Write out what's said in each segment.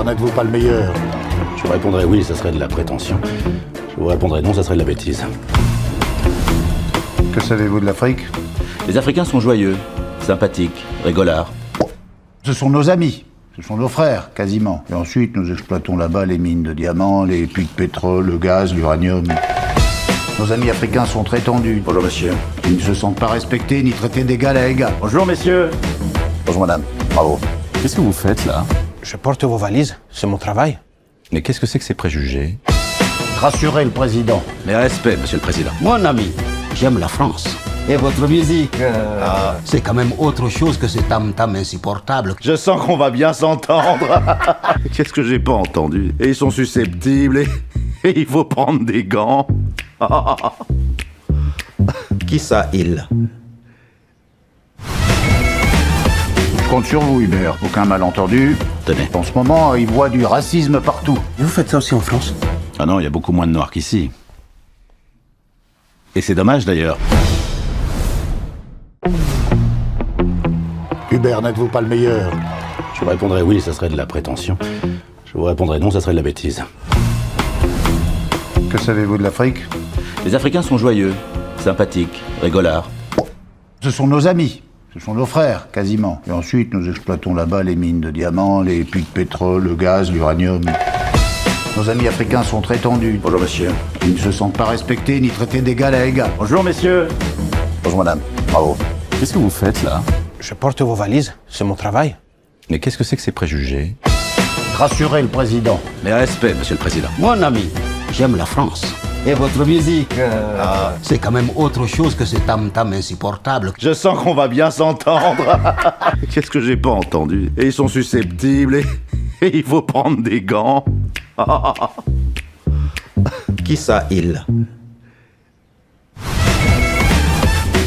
n'êtes-vous pas le meilleur? Je vous répondrai oui, ça serait de la prétention. Je vous répondrai non, ça serait de la bêtise. Que savez-vous de l'Afrique? Les Africains sont joyeux, sympathiques, rigolards. Ce sont nos amis, ce sont nos frères, quasiment. Et ensuite, nous exploitons là-bas les mines de diamants, les puits de pétrole, le gaz, l'uranium. Nos amis africains sont très tendus. Bonjour monsieur. Ils ne se sentent pas respectés ni traités d'égal à égal. Bonjour messieurs. Bonjour madame, bravo. Qu'est-ce que vous faites là? Je porte vos valises, c'est mon travail. Mais qu'est-ce que c'est que ces préjugés? Rassurez le président. Mes respects, monsieur le président. Mon ami, j'aime la France. Et votre musique, c'est quand même autre chose que ce tam-tam insupportable. Je sens qu'on va bien s'entendre. Qu'est-ce que j'ai pas entendu? Et ils sont susceptibles et il faut prendre des gants. Qui ça, il? Je compte sur vous, Hubert. Aucun malentendu. Tenez. En ce moment, il voit du racisme partout. Et vous faites ça aussi en France? Ah non, il y a beaucoup moins de noirs qu'ici. Et c'est dommage d'ailleurs. Hubert, n'êtes-vous pas le meilleur? Je vous répondrai oui, ça serait de la prétention. Je vous répondrai non, ça serait de la bêtise. Que savez-vous de l'Afrique? Les Africains sont joyeux, sympathiques, rigolards. Ce sont nos amis, ce sont nos frères, quasiment. Et ensuite, nous exploitons là-bas les mines de diamants, les puits de pétrole, le gaz, l'uranium. Nos amis africains sont très tendus. Bonjour monsieur. Ils ne se sentent pas respectés ni traités d'égal à égal. Bonjour messieurs. Bonjour madame, bravo. Qu'est-ce que vous faites là? Je porte vos valises, c'est mon travail. Mais qu'est-ce que c'est que ces préjugés? Rassurez le président. Mes respects, monsieur le président. Mon ami, j'aime la France. Et votre musique, c'est quand même autre chose que ce tam-tam insupportable. Je sens qu'on va bien s'entendre. Qu'est-ce que j'ai pas entendu? Et ils sont susceptibles et il faut prendre des gants. Qui ça, il?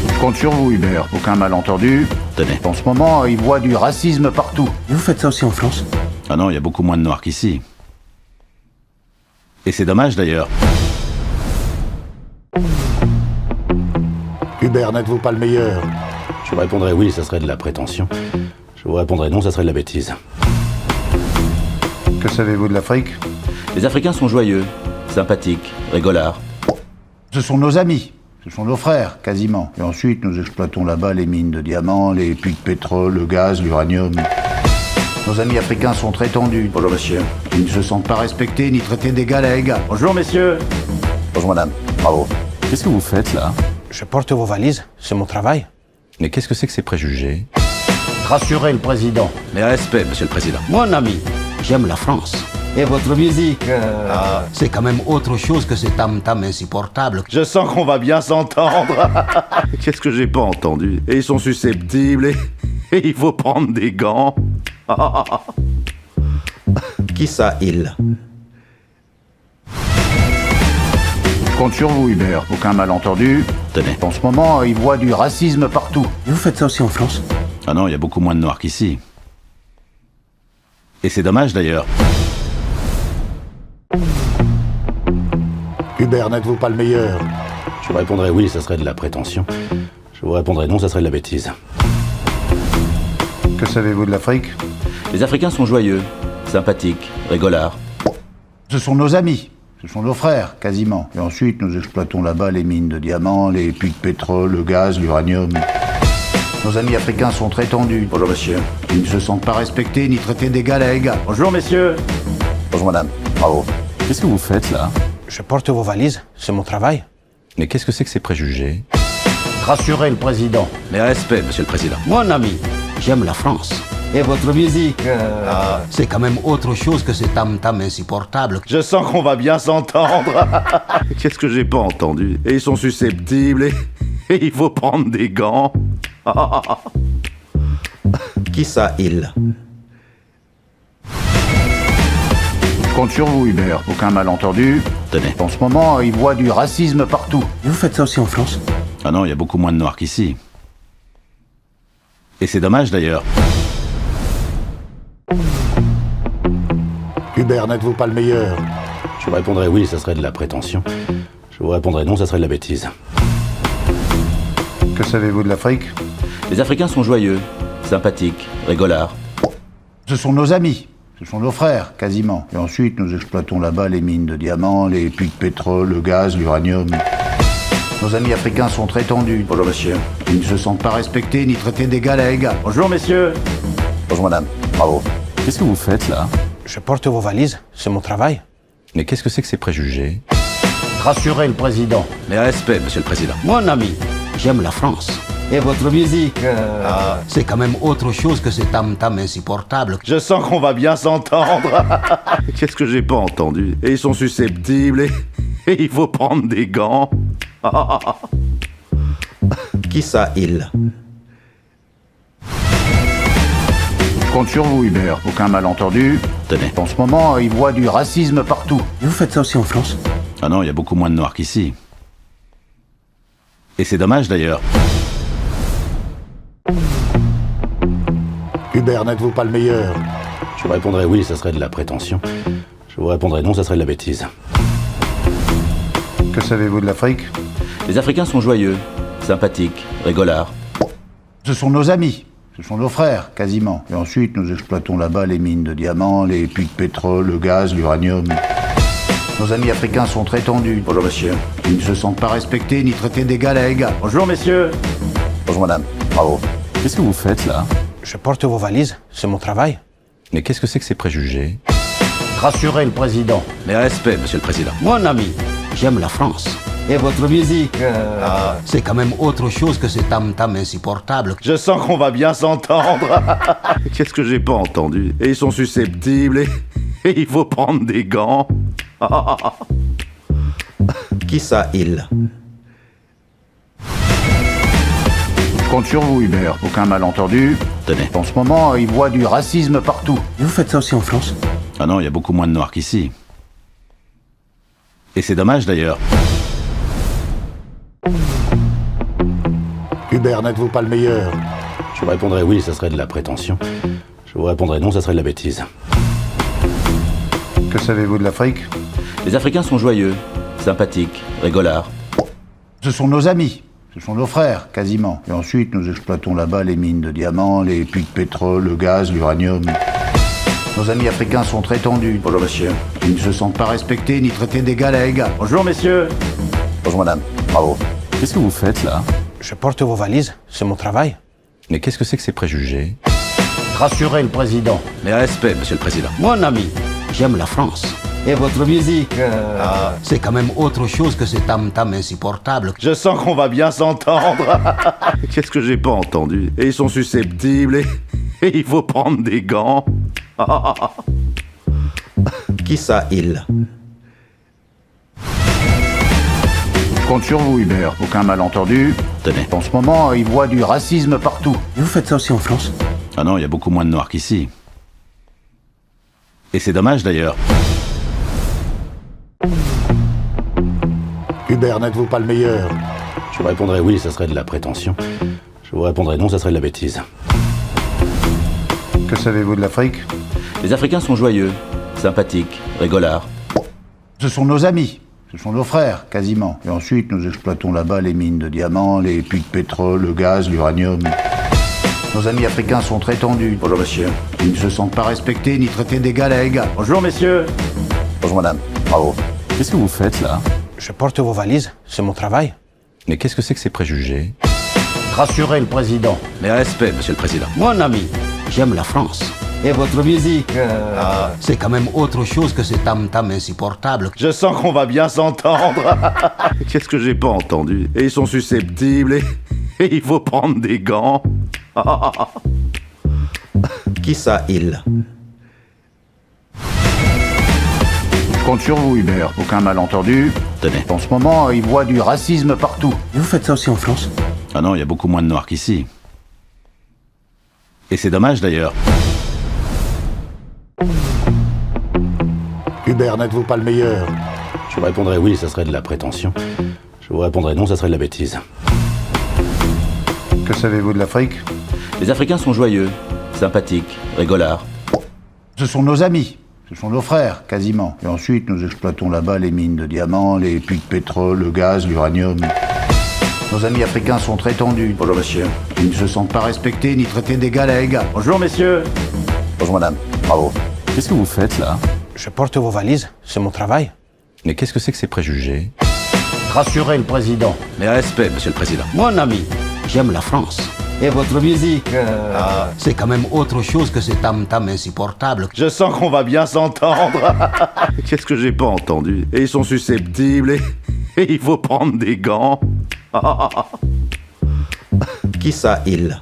Je compte sur vous, Hubert. Aucun malentendu. Tenez. En ce moment, il voit du racisme partout. Et vous faites ça aussi en France? Ah non, il y a beaucoup moins de noirs qu'ici. Et c'est dommage d'ailleurs. Hubert, n'êtes-vous pas le meilleur? Je vous répondrai oui, ça serait de la prétention. Je vous répondrai non, ça serait de la bêtise. Que savez-vous de l'Afrique? Les Africains sont joyeux, sympathiques, rigolards. Ce sont nos amis, ce sont nos frères, quasiment. Et ensuite, nous exploitons là-bas les mines de diamants, les puits de pétrole, le gaz, l'uranium. Nos amis africains sont très tendus. Bonjour monsieur. Ils ne se sentent pas respectés ni traités d'égal à égal. Bonjour messieurs. Bonjour madame, bravo. Qu'est-ce que vous faites là? Je porte vos valises, c'est mon travail. Mais qu'est-ce que c'est que ces préjugés? Rassurez le président. Mes respects, monsieur le président. Mon ami, j'aime la France. Et votre musique, c'est quand même autre chose que ce tam-tam insupportable. Je sens qu'on va bien s'entendre. Qu'est-ce que j'ai pas entendu? Et ils sont susceptibles et il faut prendre des gants. Qui ça, il? Je compte sur vous, Hubert. Aucun malentendu. Tenez. En ce moment, il voit du racisme partout. Et vous faites ça aussi en France? Ah non, il y a beaucoup moins de noirs qu'ici. Et c'est dommage d'ailleurs. Hubert, n'êtes-vous pas le meilleur? Je vous répondrai oui, ça serait de la prétention. Je vous répondrai non, ça serait de la bêtise. Que savez-vous de l'Afrique? Les Africains sont joyeux, sympathiques, rigolards. Ce sont nos amis, ce sont nos frères, quasiment. Et ensuite, nous exploitons là-bas les mines de diamants, les puits de pétrole, le gaz, l'uranium. Nos amis africains sont très tendus. Bonjour monsieur. Ils ne se sentent pas respectés ni traités d'égal à égal. Bonjour messieurs. Bonjour madame, bravo. Qu'est-ce que vous faites là? Je porte vos valises, c'est mon travail. Mais qu'est-ce que c'est que ces préjugés? Rassurez le président. Mes respects, monsieur le président. Mon ami, j'aime la France. Et votre musique, c'est quand même autre chose que ce tam-tam insupportable. Je sens qu'on va bien s'entendre. Qu'est-ce que j'ai pas entendu? Et ils sont susceptibles et il faut prendre des gants. Qui ça, il? Je compte sur vous, Hubert. Aucun malentendu. Tenez. En ce moment, il voit du racisme partout. Et vous faites ça aussi en France? Ah non, il y a beaucoup moins de noirs qu'ici. Et c'est dommage d'ailleurs. Hubert, n'êtes-vous pas le meilleur? Je vous répondrai oui, ça serait de la prétention. Je vous répondrai non, ça serait de la bêtise. Que savez-vous de l'Afrique? Les Africains sont joyeux, sympathiques, rigolards. Ce sont nos amis, ce Ce sont nos frères, quasiment. Et ensuite, nous exploitons là-bas les mines de diamants, les puits de pétrole, le gaz, l'uranium. Nos amis africains sont très tendus. Bonjour monsieur. Ils ne se sentent pas respectés ni traités d'égal à égal. Bonjour messieurs. Bonjour madame. Bravo. Qu'est-ce que vous faites là? Je porte vos valises, c'est mon travail. Mais qu'est-ce que c'est que ces préjugés? Rassurez le président. Mes respects, monsieur le président. Mon ami, j'aime la France. Et votre musique, c'est quand même autre chose que ce tam-tam insupportable. Je sens qu'on va bien s'entendre. Qu'est-ce que j'ai pas entendu? Et ils sont susceptibles et il faut prendre des gants. Qui ça, il? Je compte sur vous, Hubert. Aucun malentendu. Tenez. En ce moment, il voit du racisme partout. Et vous faites ça aussi en France? Ah non, il y a beaucoup moins de noirs qu'ici. Et c'est dommage d'ailleurs. Hubert, n'êtes-vous pas le meilleur? Je vous répondrais oui, ça serait de la prétention. Je vous répondrais non, ça serait de la bêtise. Que savez-vous de l'Afrique? Les Africains sont joyeux, sympathiques, rigolards. Ce sont nos amis. Ce sont nos frères, quasiment. Et ensuite, nous exploitons là-bas les mines de diamants, les puits de pétrole, le gaz, l'uranium. Nos amis africains sont très tendus. Bonjour monsieur. Ils ne se sentent pas respectés ni traités d'égal à égal. Bonjour messieurs. Bonjour madame. Bravo. Qu'est-ce que vous faites là? Je porte vos valises, c'est mon travail. Mais qu'est-ce que c'est que ces préjugés? Rassurez le président. Mes respects, monsieur le président. Mon ami, j'aime la France. Et votre musique, c'est quand même autre chose que ce tam-tam insupportable. Je sens qu'on va bien s'entendre. Qu'est-ce que j'ai pas entendu? Et ils sont susceptibles et il faut prendre des gants. Qui ça, il? Je compte sur vous, Hubert. Aucun malentendu. Tenez. En ce moment, il voit du racisme partout. Et vous faites ça aussi en France? Ah non, il y a beaucoup moins de noirs qu'ici. Et c'est dommage d'ailleurs. Hubert, n'êtes-vous pas le meilleur? Je vous répondrais oui, ça serait de la prétention. Je vous répondrais non, ça serait de la bêtise. Que savez-vous de l'Afrique? Les Africains sont joyeux, sympathiques, rigolards. Ce sont nos amis. Ce sont nos frères, quasiment. Et ensuite, nous exploitons là-bas les mines de diamants, les puits de pétrole, le gaz, l'uranium. Nos amis africains sont très tendus. Bonjour monsieur. Ils ne se sentent pas respectés ni traités d'égal à égal. Bonjour messieurs. Bonjour madame. Bravo. Qu'est-ce que vous faites là? Je porte vos valises, c'est mon travail. Mais qu'est-ce que c'est que ces préjugés? Rassurez le président. Mes respects, monsieur le président. Mon ami, j'aime la France. Et votre musique, c'est quand même autre chose que ce tam-tam insupportable. Je sens qu'on va bien s'entendre. Qu'est-ce que j'ai pas entendu? Et ils sont susceptibles et il faut prendre des gants. Qui ça, il? Je compte sur vous, Hubert. Aucun malentendu. Tenez. En ce moment, il voit du racisme partout. Et vous faites ça aussi en France? Ah non, il y a beaucoup moins de noirs qu'ici. Et c'est dommage d'ailleurs. Hubert, n'êtes-vous pas le meilleur? Je vous répondrais oui, ça serait de la prétention. Je vous répondrais non, ça serait de la bêtise. Que savez-vous de l'Afrique? Les Africains sont joyeux, sympathiques, rigolards. Ce sont nos amis. Ce sont nos frères, quasiment. Et ensuite, nous exploitons là-bas les mines de diamants, les puits de pétrole, le gaz, l'uranium. Nos amis africains sont très tendus. Bonjour monsieur. Ils ne se sentent pas respectés ni traités d'égal à égal. Bonjour messieurs. Bonjour madame. Bravo. Qu'est-ce que vous faites là? Je porte vos valises, c'est mon travail. Mais qu'est-ce que c'est que ces préjugés? Rassurez le président. Mes respects, monsieur le président. Mon ami, j'aime la France. Et votre musique, c'est quand même autre chose que ce tam-tam insupportable. Je sens qu'on va bien s'entendre. Qu'est-ce que j'ai pas entendu? Et ils sont susceptibles et il faut prendre des gants. Qui ça, il? Je compte sur vous, Hubert. Aucun malentendu. Tenez. En ce moment, il voit du racisme partout. Et vous faites ça aussi en France? Ah non, il y a beaucoup moins de noirs qu'ici. Et c'est dommage d'ailleurs. Hubert, n'êtes-vous pas le meilleur? Je vous répondrais oui, ça serait de la prétention. Je vous répondrais non, ça serait de la bêtise. Que savez-vous de l'Afrique? Les Africains sont joyeux, sympathiques, rigolards. Ce sont nos amis. Ce sont nos frères, quasiment. Et ensuite, nous exploitons là-bas les mines de diamants, les puits de pétrole, le gaz, l'uranium. Nos amis africains sont très tendus. Bonjour monsieur. Ils ne se sentent pas respectés ni traités d'égal à égal. Bonjour messieurs. Bonjour madame. Bravo. Qu'est-ce que vous faites là? Je porte vos valises, c'est mon travail. Mais qu'est-ce que c'est que ces préjugés? Rassurer le président. Mais respect, monsieur le président. Mon ami, j'aime la France. Et votre musique, c'est quand même autre chose que ce tam-tam insupportable. Je sens qu'on va bien s'entendre. Qu'est-ce que j'ai pas entendu? Et ils sont susceptibles et il faut prendre des gants. Qui ça, il?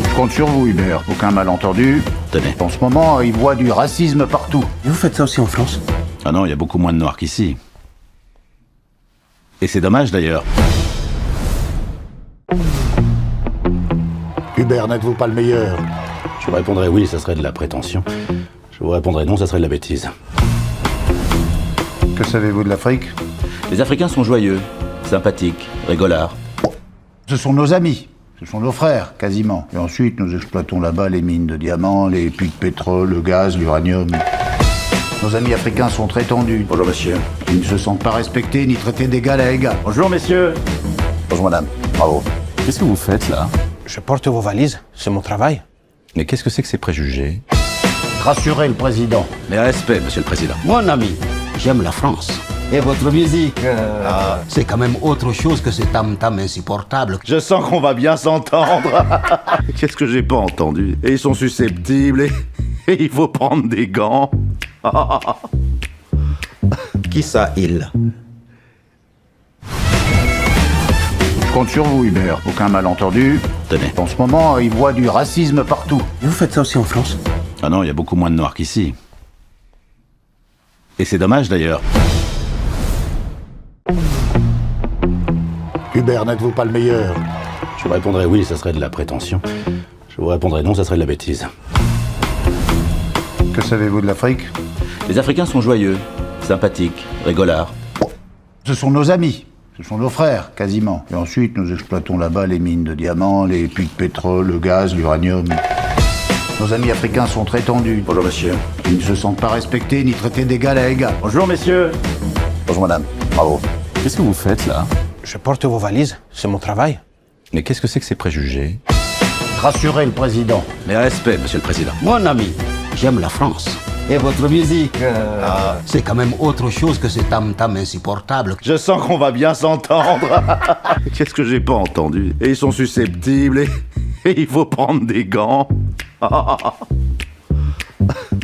Je compte sur vous, Hubert. Aucun malentendu. Tenez. En ce moment, il voit du racisme partout. Et vous faites ça aussi en France? Ah non, il y a beaucoup moins de noirs qu'ici. Et c'est dommage d'ailleurs. Hubert, n'êtes-vous pas le meilleur? Je vous répondrais oui, ça serait de la prétention. Je vous répondrais non, ça serait de la bêtise. Que savez-vous de l'Afrique? Les Africains sont joyeux, sympathiques, rigolards. Ce sont nos amis. Ce sont nos frères, quasiment. Et ensuite, nous exploitons là-bas les mines de diamants, les puits de pétrole, le gaz, l'uranium. Nos amis africains sont très tendus. Bonjour monsieur. Ils ne se sentent pas respectés ni traités d'égal à égal. Bonjour messieurs. Bonjour madame. Bravo. Qu'est-ce que vous faites là? Je porte vos valises, c'est mon travail. Mais qu'est-ce que c'est que ces préjugés? Rassurer le président. Mais respect, monsieur le président. Mon ami, j'aime la France. Et votre musique, c'est quand même autre chose que ce tam-tam insupportable. Je sens qu'on va bien s'entendre. Qu'est-ce que j'ai pas entendu? Et ils sont susceptibles et il faut prendre des gants. Qui ça, il? Je compte sur vous, Hubert. Aucun malentendu. Tenez. En ce moment, il voit du racisme partout. Et vous faites ça aussi en France? Ah non, il y a beaucoup moins de noirs qu'ici. Et c'est dommage d'ailleurs. Hubert, n'êtes-vous pas le meilleur? Je vous répondrais oui, ça serait de la prétention. Je vous répondrais non, ça serait de la bêtise. Que savez-vous de l'Afrique? Les Africains sont joyeux, sympathiques, rigolards. Ce sont nos amis. Ce sont nos frères, quasiment. Et ensuite, nous exploitons là-bas les mines de diamants, les puits de pétrole, le gaz, l'uranium. Nos amis africains sont très tendus. Bonjour monsieur. Ils ne se sentent pas respectés ni traités d'égal à égal. Bonjour messieurs. Bonjour madame. Bravo. Qu'est-ce que vous faites là? Je porte vos valises, c'est mon travail. Mais qu'est-ce que c'est que ces préjugés? Rassurer le président. Mais respect, monsieur le président. Mon ami, j'aime la France. Et votre musique, c'est quand même autre chose que ce tam-tam insupportable. Je sens qu'on va bien s'entendre. Qu'est-ce que j'ai pas entendu? Et ils sont susceptibles et il faut prendre des gants.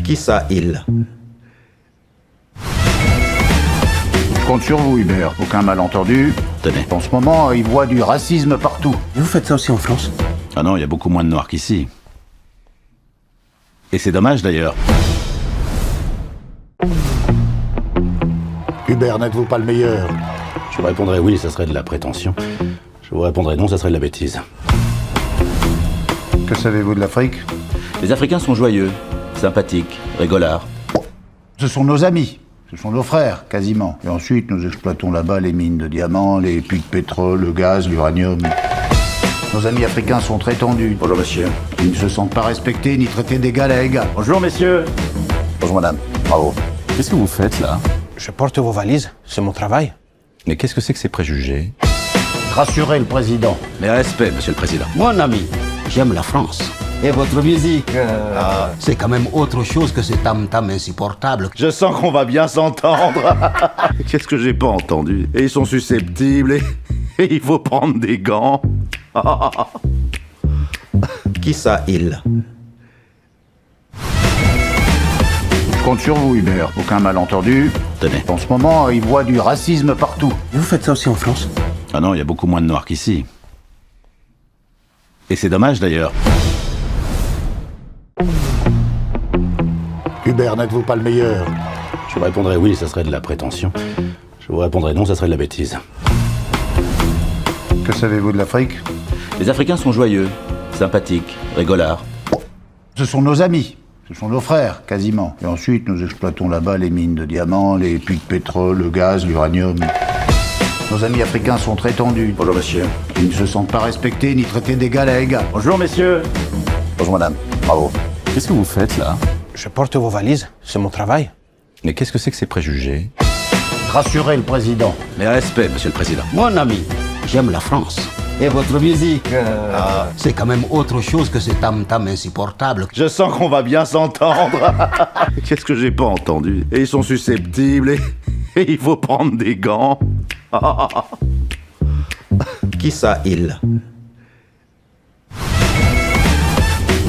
Qui ça, il? Je compte sur vous, Hubert. Aucun malentendu. Tenez. En ce moment, il voit du racisme partout. Et vous faites ça aussi en France? Ah non, il y a beaucoup moins de noirs qu'ici. Et c'est dommage d'ailleurs. Hubert, n'êtes-vous pas le meilleur? Je vous répondrais oui, ça serait de la prétention. Je vous répondrais non, ça serait de la bêtise. Que savez-vous de l'Afrique? Les Africains sont joyeux, sympathiques, rigolards. Ce sont nos amis. Ce sont nos frères, quasiment. Et ensuite, nous exploitons là-bas les mines de diamants, les puits de pétrole, le gaz, l'uranium. Nos amis africains sont très tendus. Bonjour monsieur. Ils ne se sentent pas respectés ni traités d'égal à égal. Bonjour messieurs. Bonjour madame. Bravo. Qu'est-ce que vous faites là? Je porte vos valises, c'est mon travail. Mais qu'est-ce que c'est que ces préjugés? Rassurer le président. Mais respect, monsieur le président. Mon ami, j'aime la France. Et votre musique, c'est quand même autre chose que ce tam-tam insupportable. Je sens qu'on va bien s'entendre. Qu'est-ce que j'ai pas entendu? Et ils sont susceptibles et il faut prendre des gants. Qui ça, il? Je compte sur vous, Hubert. Aucun malentendu. Tenez. En ce moment, il voit du racisme partout. Et vous faites ça aussi en France? Ah non, il y a beaucoup moins de noirs qu'ici. Et c'est dommage d'ailleurs. Hubert, n'êtes-vous pas le meilleur? Je vous répondrais oui, ça serait de la prétention. Je vous répondrais non, ça serait de la bêtise. Que savez-vous de l'Afrique? Les Africains sont joyeux, sympathiques, rigolards. Ce sont nos amis. Ce sont nos frères, quasiment. Et ensuite, nous exploitons là-bas les mines de diamants, les puits de pétrole, le gaz, l'uranium. Nos amis africains sont très tendus. Bonjour monsieur. Ils ne se sentent pas respectés ni traités d'égal à égal. Bonjour messieurs. Bonjour madame. Bravo. Qu'est-ce que vous faites là? Je porte vos valises, c'est mon travail. Mais qu'est-ce que c'est que ces préjugés? Rassurer le président. Mais respect, monsieur le président. Mon ami, j'aime la France. Et votre musique, c'est quand même autre chose que ce tam-tam insupportable. Je sens qu'on va bien s'entendre. Qu'est-ce que j'ai pas entendu? Et ils sont susceptibles et il faut prendre des gants. Qui ça, il?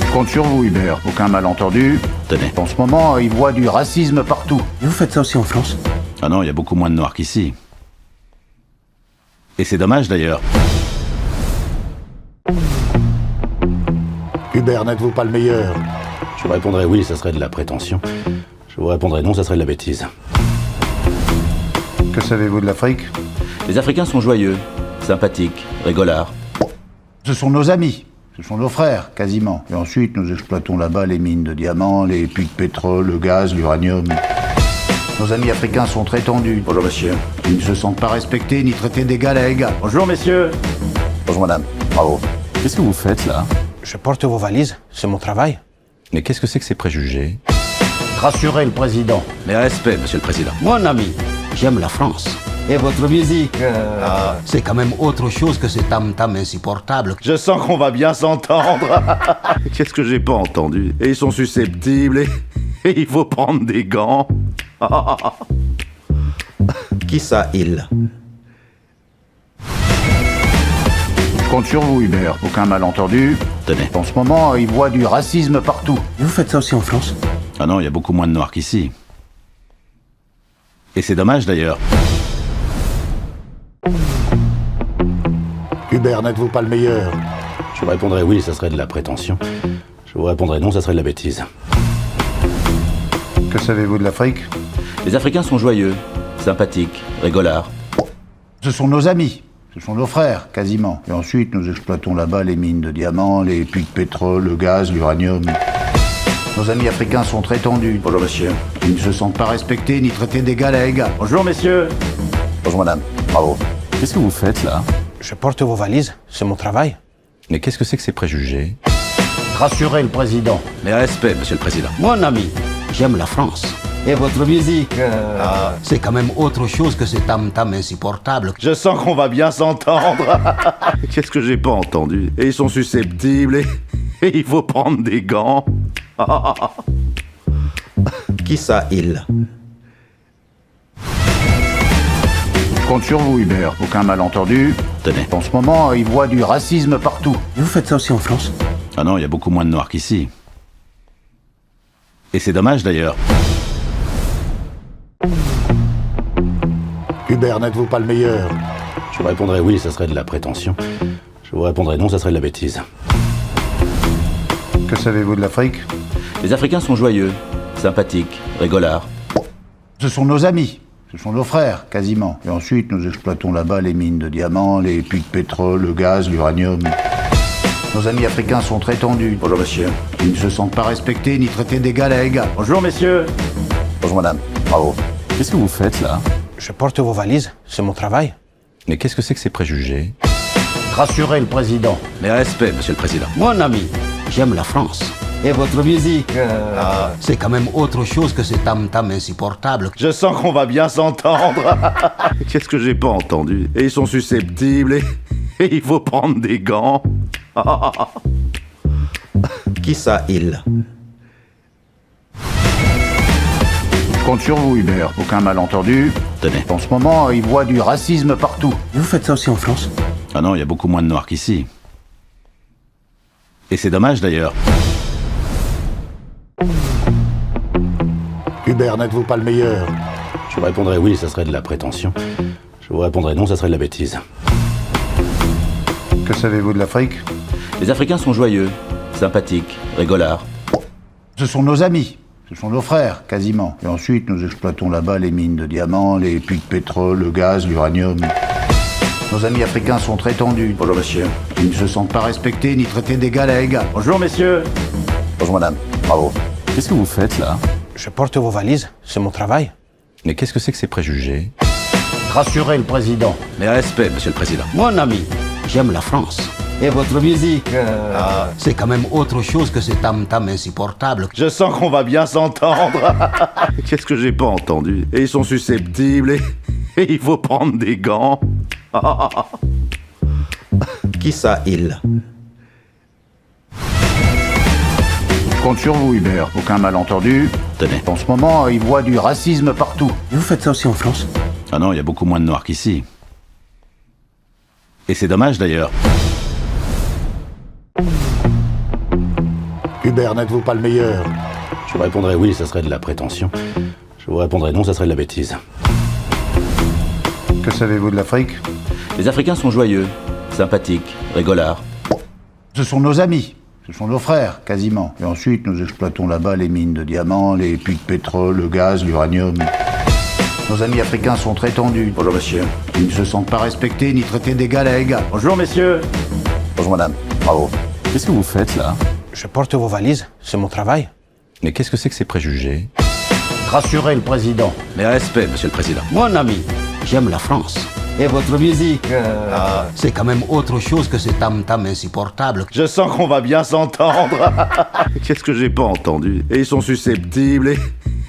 Je compte sur vous, Hubert. Aucun malentendu. Tenez. En ce moment, il voit du racisme partout. Et vous faites ça aussi en France? Ah non, il y a beaucoup moins de noirs qu'ici. Et c'est dommage d'ailleurs. Hubert, n'êtes-vous pas le meilleur? Je vous répondrais oui, ça serait de la prétention. Je vous répondrais non, ça serait de la bêtise. Que savez-vous de l'Afrique? Les Africains sont joyeux, sympathiques, rigolards. Ce sont nos amis. Ce sont nos frères, quasiment. Et ensuite, nous exploitons là-bas les mines de diamants, les puits de pétrole, le gaz, l'uranium. Nos amis africains sont très tendus. Bonjour monsieur. Ils ne se sentent pas respectés ni traités d'égal à égal. Bonjour messieurs. Bonjour madame. Bravo. Qu'est-ce que vous faites là? Je porte vos valises, c'est mon travail. Mais qu'est-ce que c'est que ces préjugés? Rassurez le président. Mais respect, monsieur le président. Mon ami, j'aime la France. Et votre musique, c'est quand même autre chose que ce tam-tam insupportable. Je sens qu'on va bien s'entendre. Qu'est-ce que j'ai pas entendu? Et ils sont susceptibles et il faut prendre des gants. Qui ça, il? Je compte sur vous, Hubert. Aucun malentendu. Tenez. En ce moment, il voit du racisme partout. Et vous faites ça aussi en France? Ah non, il y a beaucoup moins de noirs qu'ici. Et c'est dommage d'ailleurs. Hubert, n'êtes-vous pas le meilleur? Je vous répondrais oui, ça serait de la prétention. Je vous répondrais non, ça serait de la bêtise. Que savez-vous de l'Afrique? Les Africains sont joyeux, sympathiques, rigolards. Ce sont nos amis. Ce sont nos frères, quasiment. Et ensuite, nous exploitons là-bas les mines de diamants, les puits de pétrole, le gaz, l'uranium. Nos amis africains sont très tendus. Bonjour monsieur. Ils ne se sentent pas respectés ni traités d'égal à égal. Bonjour messieurs. Bonjour madame. Bravo. Qu'est-ce que vous faites là? Je porte vos valises, c'est mon travail. Mais qu'est-ce que c'est que ces préjugés? Rassurez le président. Mais respect, monsieur le président. Mon ami, j'aime la France. Et votre musique, c'est quand même autre chose que ce tam-tam insupportable. Je sens qu'on va bien s'entendre. Qu'est-ce que j'ai pas entendu? Et ils sont susceptibles et il faut prendre des gants. Qui ça, il? Je compte sur vous, Hubert. Aucun malentendu. Tenez. En ce moment, il voit du racisme partout. Et vous faites ça aussi en France? Ah non, il y a beaucoup moins de noirs qu'ici. Et c'est dommage d'ailleurs. Hubert, n'êtes-vous pas le meilleur? Je vous répondrais oui, ça serait de la prétention. Je vous répondrais non, ça serait de la bêtise. Que savez-vous de l'Afrique? Les Africains sont joyeux, sympathiques, rigolards. Ce sont nos amis. Ce sont nos frères, quasiment. Et ensuite, nous exploitons là-bas les mines de diamants, les puits de pétrole, le gaz, l'uranium. Nos amis africains sont très tendus. Bonjour monsieur. Ils ne se sentent pas respectés ni traités d'égal à égal. Bonjour messieurs. Bonjour madame. Bravo. Qu'est-ce que vous faites là? Je porte vos valises, c'est mon travail. Mais qu'est-ce que c'est que ces préjugés? Rassurez le président. Mais respect, monsieur le président. Mon ami, j'aime la France. Et votre musique, c'est quand même autre chose que ce tam-tam insupportable. Je sens qu'on va bien s'entendre. Qu'est-ce que j'ai pas entendu? Et ils sont susceptibles et il faut prendre des gants. Qui ça, il? Je compte sur vous, Hubert. Aucun malentendu. Tenez. En ce moment, il voit du racisme partout. Et vous faites ça aussi en France? Ah non, il y a beaucoup moins de noirs qu'ici. Et c'est dommage d'ailleurs. Hubert, n'êtes-vous pas le meilleur? Je vous répondrais oui, ça serait de la prétention. Je vous répondrais non, ça serait de la bêtise. Que savez-vous de l'Afrique? Les Africains sont joyeux, sympathiques, rigolards. Ce sont nos amis. Ce sont nos frères, quasiment. Et ensuite, nous exploitons là-bas les mines de diamants, les puits de pétrole, le gaz, l'uranium. Nos amis africains sont très tendus. Bonjour monsieur. Ils ne se sentent pas respectés ni traités d'égal à égal. Bonjour messieurs. Bonjour madame. Bravo. Qu'est-ce que vous faites là? Je porte vos valises, c'est mon travail. Mais qu'est-ce que c'est que ces préjugés? Rassurez le président. Mais respect, monsieur le président. Mon ami, j'aime la France. Et votre musique, c'est quand même autre chose que ce tam-tam insupportable. Je sens qu'on va bien s'entendre. Qu'est-ce que j'ai pas entendu? Et ils sont susceptibles et il faut prendre des gants. Qui ça, il? Je compte sur vous, Hubert. Aucun malentendu. Tenez. En ce moment, il voit du racisme partout. Et vous faites ça aussi en France? Ah non, il y a beaucoup moins de noirs qu'ici. Et c'est dommage d'ailleurs. Hubert, n'êtes-vous pas le meilleur? Je vous répondrais oui, ça serait de la prétention. Je vous répondrais non, ça serait de la bêtise. Que savez-vous de l'Afrique? Les Africains sont joyeux, sympathiques, rigolards. Ce sont nos amis. Ce sont nos frères, quasiment. Et ensuite, nous exploitons là-bas les mines de diamants, les puits de pétrole, le gaz, l'uranium. Nos amis africains sont très tendus. Bonjour, monsieur. Ils ne se sentent pas respectés ni traités d'égal à égal. Bonjour, messieurs. Bonjour, madame. Bravo. Qu'est-ce que vous faites là? Je porte vos valises, c'est mon travail. Mais qu'est-ce que c'est que ces préjugés? Rassurez le président. Mais respect, monsieur le président. Mon ami, j'aime la France. Et votre musique, c'est quand même autre chose que ce tam-tam insupportable. Je sens qu'on va bien s'entendre. Qu'est-ce que j'ai pas entendu? Et ils sont susceptibles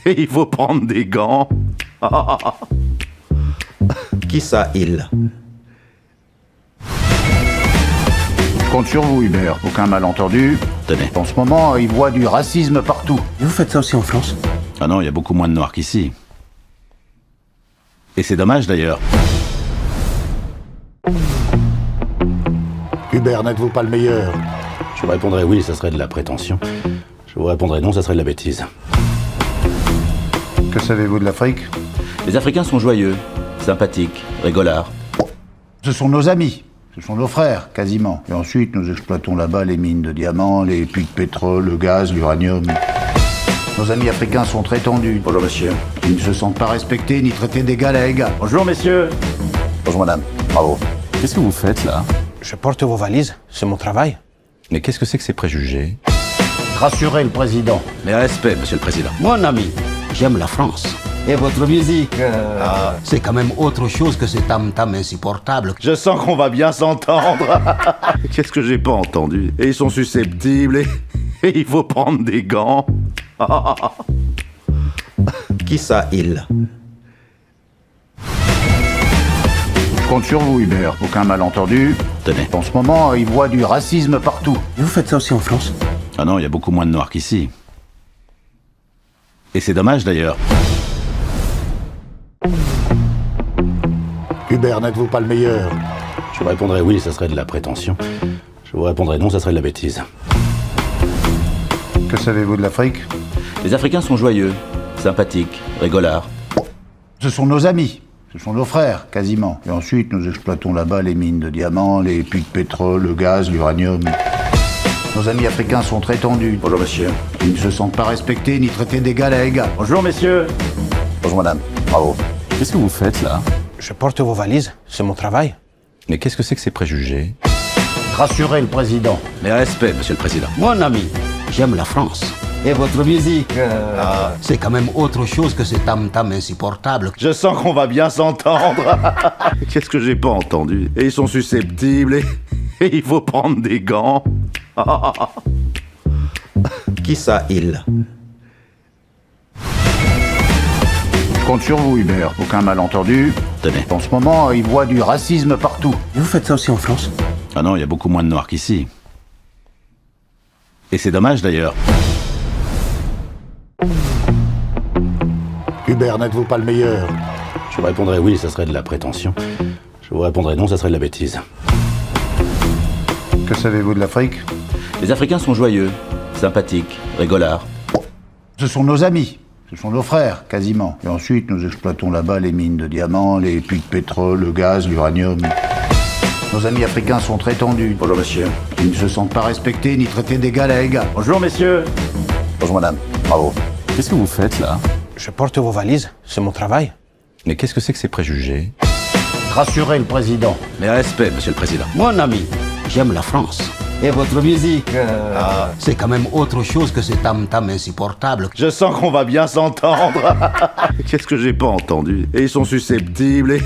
et il faut prendre des gants. Qui ça, il? Je compte sur vous, Hubert. Aucun malentendu. Tenez. En ce moment, il voit du racisme partout. Et vous faites ça aussi en France? Ah non, il y a beaucoup moins de noirs qu'ici. Et c'est dommage d'ailleurs. Hubert, n'êtes-vous pas le meilleur? Je vous répondrais oui, ça serait de la prétention. Je vous répondrais non, ça serait de la bêtise. Que savez-vous de l'Afrique? Les Africains sont joyeux, sympathiques, rigolards. Ce sont nos amis. Ce sont nos frères, quasiment. Et ensuite, nous exploitons là-bas les mines de diamants, les puits de pétrole, le gaz, l'uranium. Nos amis africains sont très tendus. Bonjour, monsieur. Ils ne se sentent pas respectés ni traités d'égal à égal. Bonjour, messieurs. Bonjour, madame. Bravo. Qu'est-ce que vous faites là? Je porte vos valises, c'est mon travail. Mais qu'est-ce que c'est que ces préjugés? Rassurez le président. Mais respect, monsieur le président. Mon ami, j'aime la France. Et votre musique, c'est quand même autre chose que ce tam-tam insupportable. Je sens qu'on va bien s'entendre. Qu'est-ce que j'ai pas entendu? Et ils sont susceptibles et il faut prendre des gants. Qui ça, il? Je compte sur vous, Hubert. Aucun malentendu. Tenez. En ce moment, il voit du racisme partout. Et vous faites ça aussi en France? Ah non, il y a beaucoup moins de noirs qu'ici. Et c'est dommage d'ailleurs. Hubert, n'êtes-vous pas le meilleur? Je vous répondrais oui, ça serait de la prétention. Je vous répondrais non, ça serait de la bêtise. Que savez-vous de l'Afrique? Les Africains sont joyeux, sympathiques, rigolards. Ce sont nos amis. Ce sont nos frères, quasiment. Et ensuite, nous exploitons là-bas les mines de diamants, les puits de pétrole, le gaz, l'uranium. Nos amis africains sont très tendus. Bonjour, monsieur. Ils ne se sentent pas respectés ni traités d'égal à égal. Bonjour, messieurs. Bonjour, madame. Bravo. Qu'est-ce que vous faites là? Je porte vos valises, c'est mon travail. Mais qu'est-ce que c'est que ces préjugés? Rassurez le président. Mais respect, monsieur le président. Mon ami, j'aime la France. Et votre musique, c'est quand même autre chose que ce tam-tam insupportable. Je sens qu'on va bien s'entendre. Qu'est-ce que j'ai pas entendu? Et ils sont susceptibles et il faut prendre des gants. Qui ça, il? Je compte sur vous, Hubert. Aucun malentendu. Tenez. En ce moment, il voit du racisme partout. Et vous faites ça aussi en France? Ah non, il y a beaucoup moins de noirs qu'ici. Et c'est dommage d'ailleurs. Hubert, n'êtes-vous pas le meilleur? Je vous répondrais oui, ça serait de la prétention. Je vous répondrais non, ça serait de la bêtise. Que savez-vous de l'Afrique? Les Africains sont joyeux, sympathiques, rigolards. Ce sont nos amis. Ce sont nos frères, quasiment. Et ensuite, nous exploitons là-bas les mines de diamants, les puits de pétrole, le gaz, l'uranium. Nos amis africains sont très tendus. Bonjour, monsieur. Ils ne se sentent pas respectés ni traités d'égal à égal. Bonjour, messieurs. Bonjour, madame. Bravo. Qu'est-ce que vous faites là? Je porte vos valises, c'est mon travail. Mais qu'est-ce que c'est que ces préjugés? Rassurez le président. Mais respect, monsieur le président. Mon ami, j'aime la France. Et votre musique, c'est quand même autre chose que ce tam-tam insupportable. Je sens qu'on va bien s'entendre. Qu'est-ce que j'ai pas entendu? Et ils sont susceptibles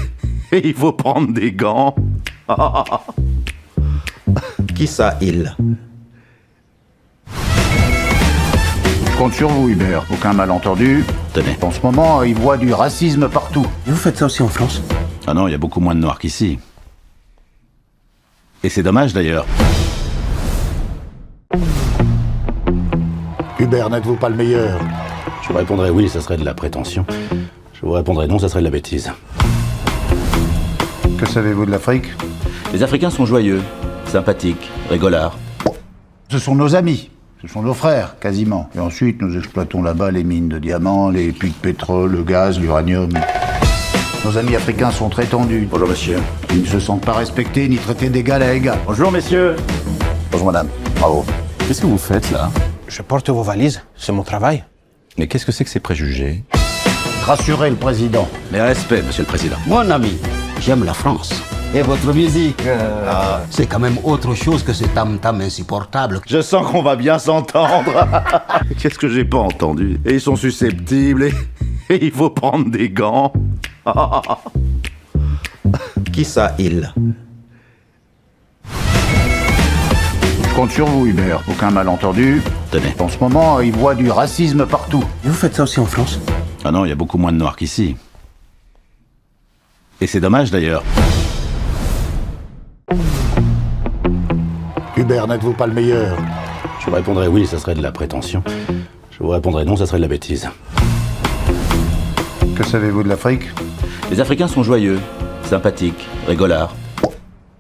et il faut prendre des gants. Qui ça, il? Je compte sur vous, Hubert. Aucun malentendu. Tenez. En ce moment, il voit du racisme partout. Et vous faites ça aussi en France? Ah non, il y a beaucoup moins de noirs qu'ici. Et c'est dommage d'ailleurs. Hubert, n'êtes-vous pas le meilleur? Je vous répondrais oui, ça serait de la prétention. Je vous répondrais non, ça serait de la bêtise. Que savez-vous de l'Afrique? Les Africains sont joyeux, sympathiques, rigolards. Ce sont nos amis. Ce sont nos frères, quasiment. Et ensuite, nous exploitons là-bas les mines de diamants, les puits de pétrole, le gaz, l'uranium. Nos amis africains sont très tendus. Bonjour, monsieur. Ils ne se sentent pas respectés ni traités d'égal à égal. Bonjour, messieurs. Bonjour, madame. Bravo. Qu'est-ce que vous faites là? Je porte vos valises, c'est mon travail. Mais qu'est-ce que c'est que ces préjugés? Rassurez le président. Mais respect, monsieur le président. Mon ami, j'aime la France. Et votre musique, c'est quand même autre chose que ce tam-tam insupportable. Je sens qu'on va bien s'entendre. Qu'est-ce que j'ai pas entendu? Et ils sont susceptibles et il faut prendre des gants. Qui ça, il? Je compte sur vous, Hubert. Aucun malentendu. Tenez. En ce moment, il voit du racisme partout. Et vous faites ça aussi en France? Ah non, il y a beaucoup moins de noirs qu'ici. Et c'est dommage d'ailleurs. Hubert, n'êtes-vous pas le meilleur? Je vous répondrais oui, ça serait de la prétention. Je vous répondrais non, ça serait de la bêtise. Que savez-vous de l'Afrique? Les Africains sont joyeux, sympathiques, rigolards.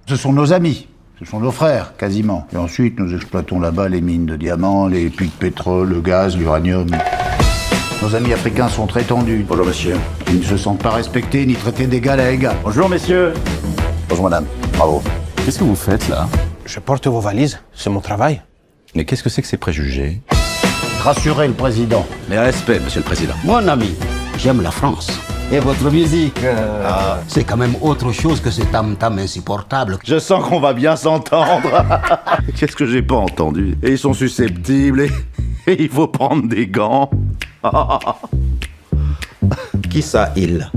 Ce sont nos amis. Ce sont nos frères, quasiment. Et ensuite, nous exploitons là-bas les mines de diamants, les puits de pétrole, le gaz, l'uranium. Nos amis africains sont très tendus. Bonjour, monsieur. Ils ne se sentent pas respectés ni traités d'égal à égal. Bonjour, messieurs. Bonjour, madame. Bravo. Qu'est-ce que vous faites là? Je porte vos valises, c'est mon travail. Mais qu'est-ce que c'est que ces préjugés? Rassurez le président. Mais respect, monsieur le président. Mon ami, j'aime la France. Et votre musique, c'est quand même autre chose que ce tam-tam insupportable. Je sens qu'on va bien s'entendre. Qu'est-ce que j'ai pas entendu? Et ils sont susceptibles et il faut prendre des gants. Qui ça, il?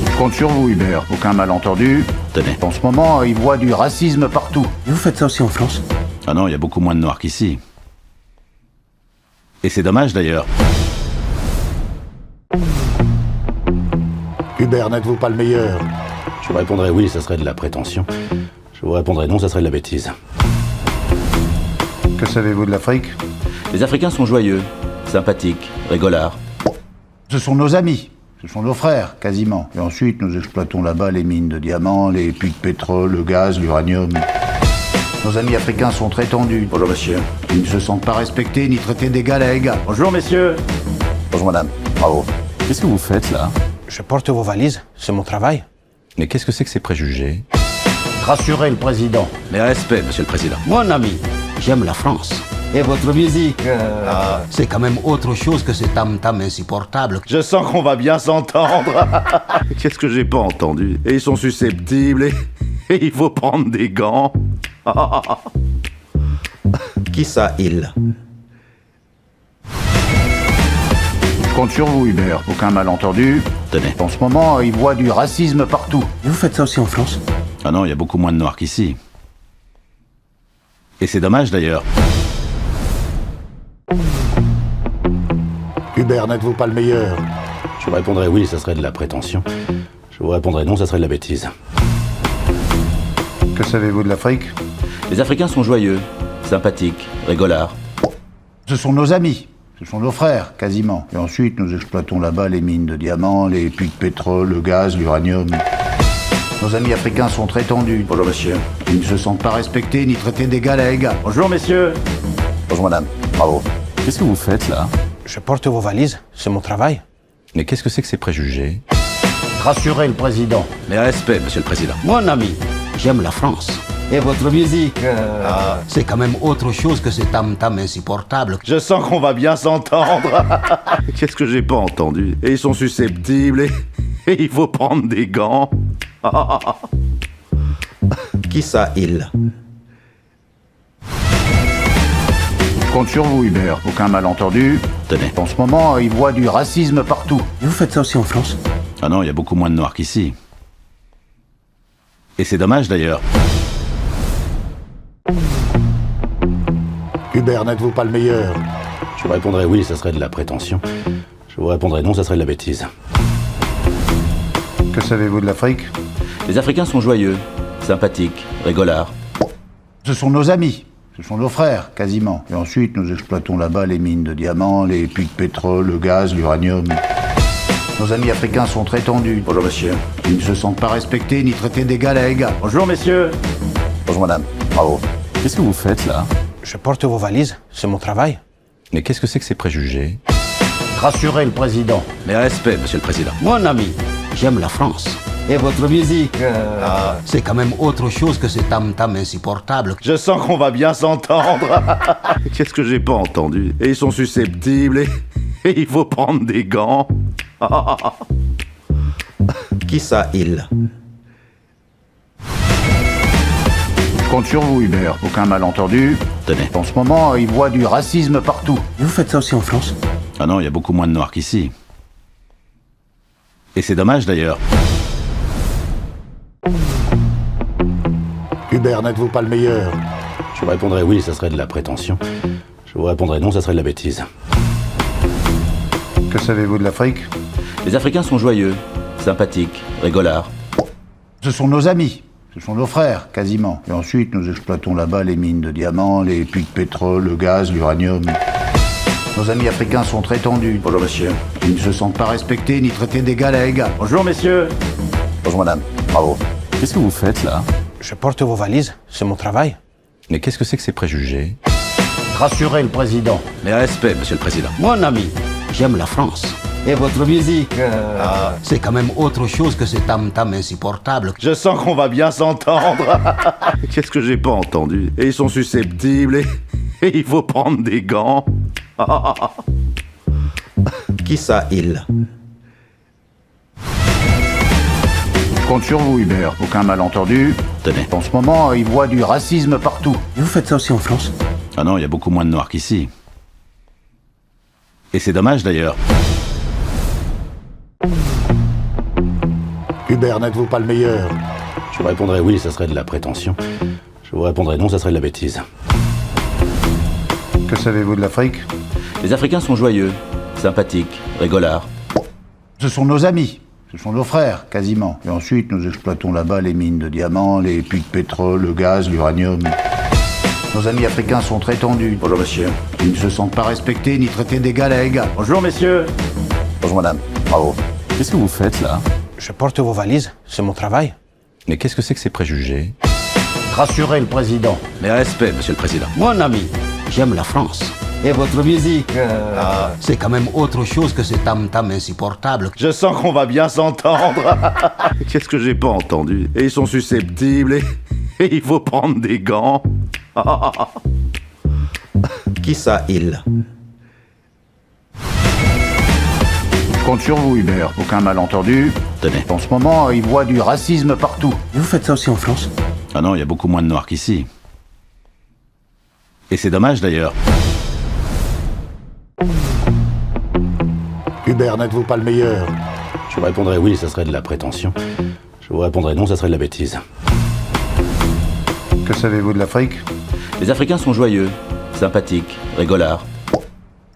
Je compte sur vous, Hubert. Aucun malentendu. Tenez. En ce moment, il voit du racisme partout. Et vous faites ça aussi en France? Ah non, il y a beaucoup moins de noirs qu'ici. Et c'est dommage d'ailleurs. Hubert, n'êtes-vous pas le meilleur? Je vous répondrais oui, ça serait de la prétention. Je vous répondrais non, ça serait de la bêtise. Que savez-vous de l'Afrique? Les Africains sont joyeux, sympathiques, rigolards. Ce sont nos amis. Ce sont nos frères, quasiment. Et ensuite, nous exploitons là-bas les mines de diamants, les puits de pétrole, le gaz, l'uranium. Nos amis africains sont très tendus. Bonjour, monsieur. Ils ne se sentent pas respectés ni traités d'égal à égal. Bonjour, messieurs. Bonjour, madame. Bravo. Qu'est-ce que vous faites là? Je porte vos valises, c'est mon travail. Mais qu'est-ce que c'est que ces préjugés? Rassurez le président. Mais respect, monsieur le président. Mon ami, j'aime la France. Et votre musique, c'est quand même autre chose que ce tam-tam insupportable. Je sens qu'on va bien s'entendre. Qu'est-ce que j'ai pas entendu? Et ils sont susceptibles et il faut prendre des gants. Qui ça, il? Je compte sur vous, Hubert. Aucun malentendu. Tenez. En ce moment, il voit du racisme partout. Et vous faites ça aussi en France? Ah non, il y a beaucoup moins de noirs qu'ici. Et c'est dommage d'ailleurs. Hubert, n'êtes-vous pas le meilleur? Je vous répondrais oui, ça serait de la prétention. Je vous répondrais non, ça serait de la bêtise. Que savez-vous de l'Afrique? Les Africains sont joyeux, sympathiques, rigolards. Ce sont nos amis. Ce sont nos frères, quasiment. Et ensuite, nous exploitons là-bas les mines de diamants, les puits de pétrole, le gaz, l'uranium. Nos amis africains sont très tendus. Bonjour, monsieur. Ils ne se sentent pas respectés ni traités d'égal à égal. Bonjour, messieurs. Bonjour, madame. Bravo. Qu'est-ce que vous faites là? Je porte vos valises, c'est mon travail. Mais qu'est-ce que c'est que ces préjugés? Rassurez le président. Mais respect, monsieur le président. Mon ami, j'aime la France. Et votre musique, c'est quand même autre chose que ce tam-tam insupportable. Je sens qu'on va bien s'entendre. Qu'est-ce que j'ai pas entendu? Et ils sont susceptibles et il faut prendre des gants. Qui ça, il? Je compte sur vous, Hubert. Aucun malentendu. Tenez. En ce moment, il voit du racisme partout. Et vous faites ça aussi en France? Ah non, il y a beaucoup moins de noirs qu'ici. Et c'est dommage d'ailleurs. Hubert, n'êtes-vous pas le meilleur? Je vous répondrais oui, ça serait de la prétention. Je vous répondrais non, ça serait de la bêtise. Que savez-vous de l'Afrique? Les Africains sont joyeux, sympathiques, rigolards. Ce sont nos amis. Ce sont nos frères, quasiment. Et ensuite, nous exploitons là-bas les mines de diamants, les puits de pétrole, le gaz, l'uranium. Nos amis africains sont très tendus. Bonjour monsieur. Ils ne se sentent pas respectés ni traités d'égal à égal. Bonjour messieurs. Bonjour madame. Bravo. Qu'est-ce que vous faites là? Je porte vos valises, c'est mon travail. Mais qu'est-ce que c'est que ces préjugés? Rassurez le président. Mais respect, monsieur le président. Mon ami, j'aime la France. Et votre musique, c'est quand même autre chose que ce tam-tam insupportable. Je sens qu'on va bien s'entendre. Qu'est-ce que j'ai pas entendu? Et ils sont susceptibles et il faut prendre des gants. Qui ça, il? Je compte sur vous, Hubert. Aucun malentendu. Tenez. En ce moment, il voit du racisme partout. Vous faites ça aussi en France? Ah non, il y a beaucoup moins de noirs qu'ici. Et c'est dommage d'ailleurs. Hubert, n'êtes-vous pas le meilleur? Je vous répondrais oui, ça serait de la prétention. Je vous répondrais non, ça serait de la bêtise. Que savez-vous de l'Afrique? Les Africains sont joyeux, sympathiques, rigolards. Ce sont nos amis. Ce sont nos frères, quasiment. Et ensuite, nous exploitons là-bas les mines de diamants, les puits de pétrole, le gaz, l'uranium. Nos amis africains sont très tendus. Bonjour monsieur. Ils ne se sentent pas respectés ni traités d'égal à égal. Bonjour messieurs. Bonjour madame. Bravo. Qu'est-ce que vous faites là? Je porte vos valises, c'est mon travail. Mais qu'est-ce que c'est que ces préjugés? Rassurez le président. Mais respect, monsieur le président. Mon ami, j'aime la France. Et votre musique, c'est quand même autre chose que ce tam-tam insupportable. Je sens qu'on va bien s'entendre. Qu'est-ce que j'ai pas entendu? Et ils sont susceptibles et il faut prendre des gants. Qui ça, il? Je compte sur vous, Hubert. Aucun malentendu. Tenez. En ce moment, il voit du racisme partout. Vous faites ça aussi en France? Ah non, il y a beaucoup moins de noirs qu'ici. Et c'est dommage d'ailleurs. Hubert, n'êtes-vous pas le meilleur? Je vous répondrais oui, ça serait de la prétention. Je vous répondrais non, ça serait de la bêtise. Que savez-vous de l'Afrique? Les Africains sont joyeux, sympathiques, rigolards. Ce sont nos amis. Ce sont nos frères, quasiment. Et ensuite, nous exploitons là-bas les mines de diamants, les puits de pétrole, le gaz, l'uranium. Nos amis africains sont très tendus. Bonjour monsieur. Ils ne se sentent pas respectés ni traités d'égal à égal. Bonjour messieurs. Bonjour madame. Bravo. Qu'est-ce que vous faites là? Je porte vos valises, c'est mon travail. Mais qu'est-ce que c'est que ces préjugés? Rassurez le président. Mais respect, monsieur le président. Mon ami, j'aime la France. Et votre musique, c'est quand même autre chose que ce tam-tam insupportable. Je sens qu'on va bien s'entendre. Qu'est-ce que j'ai pas entendu? Et ils sont susceptibles et il faut prendre des gants. Qui ça, il? Je compte sur vous, Hubert. Aucun malentendu. Tenez. En ce moment, il voit du racisme partout. Vous faites ça aussi en France? Ah non, il y a beaucoup moins de noirs qu'ici. Et c'est dommage d'ailleurs. Hubert, n'êtes-vous pas le meilleur? Je vous répondrais oui, ça serait de la prétention. Je vous répondrais non, ça serait de la bêtise. Que savez-vous de l'Afrique? Les Africains sont joyeux, sympathiques, rigolards.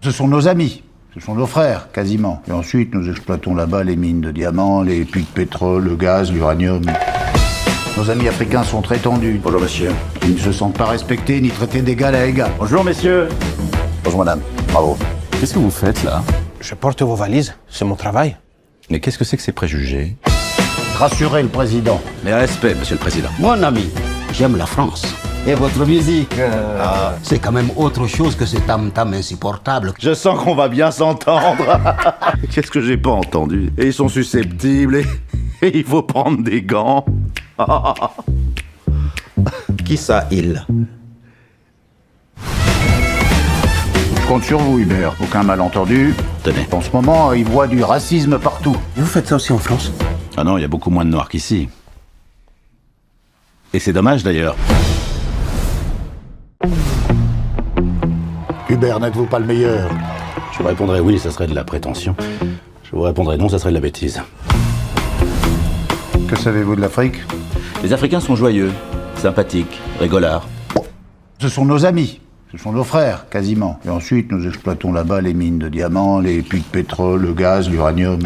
Ce sont nos amis. Ce sont nos frères, quasiment. Et ensuite, nous exploitons là-bas les mines de diamants, les puits de pétrole, le gaz, l'uranium. Nos amis africains sont très tendus. Bonjour monsieur. Ils ne se sentent pas respectés ni traités d'égal à égal. Bonjour messieurs. Bonjour madame. Bravo. Qu'est-ce que vous faites là? Je porte vos valises, c'est mon travail. Mais qu'est-ce que c'est que ces préjugés? Rassurez le président. Mais respect, monsieur le président. Mon ami, j'aime la France. Et votre musique, c'est quand même autre chose que ce tam-tam insupportable. Je sens qu'on va bien s'entendre. Qu'est-ce que j'ai pas entendu? Et ils sont susceptibles et il faut prendre des gants. Qui ça, il? Je compte sur vous, Hubert. Aucun malentendu. Tenez. En ce moment, il voit du racisme partout. Vous faites ça aussi en France? Ah non, il y a beaucoup moins de noirs qu'ici. Et c'est dommage d'ailleurs. Hubert, n'êtes-vous pas le meilleur? Je vous répondrais oui, ça serait de la prétention. Je vous répondrais non, ça serait de la bêtise. Que savez-vous de l'Afrique? Les Africains sont joyeux, sympathiques, rigolards. Ce sont nos amis. Ce sont nos frères, quasiment. Et ensuite, nous exploitons là-bas les mines de diamants, les puits de pétrole, le gaz, l'uranium.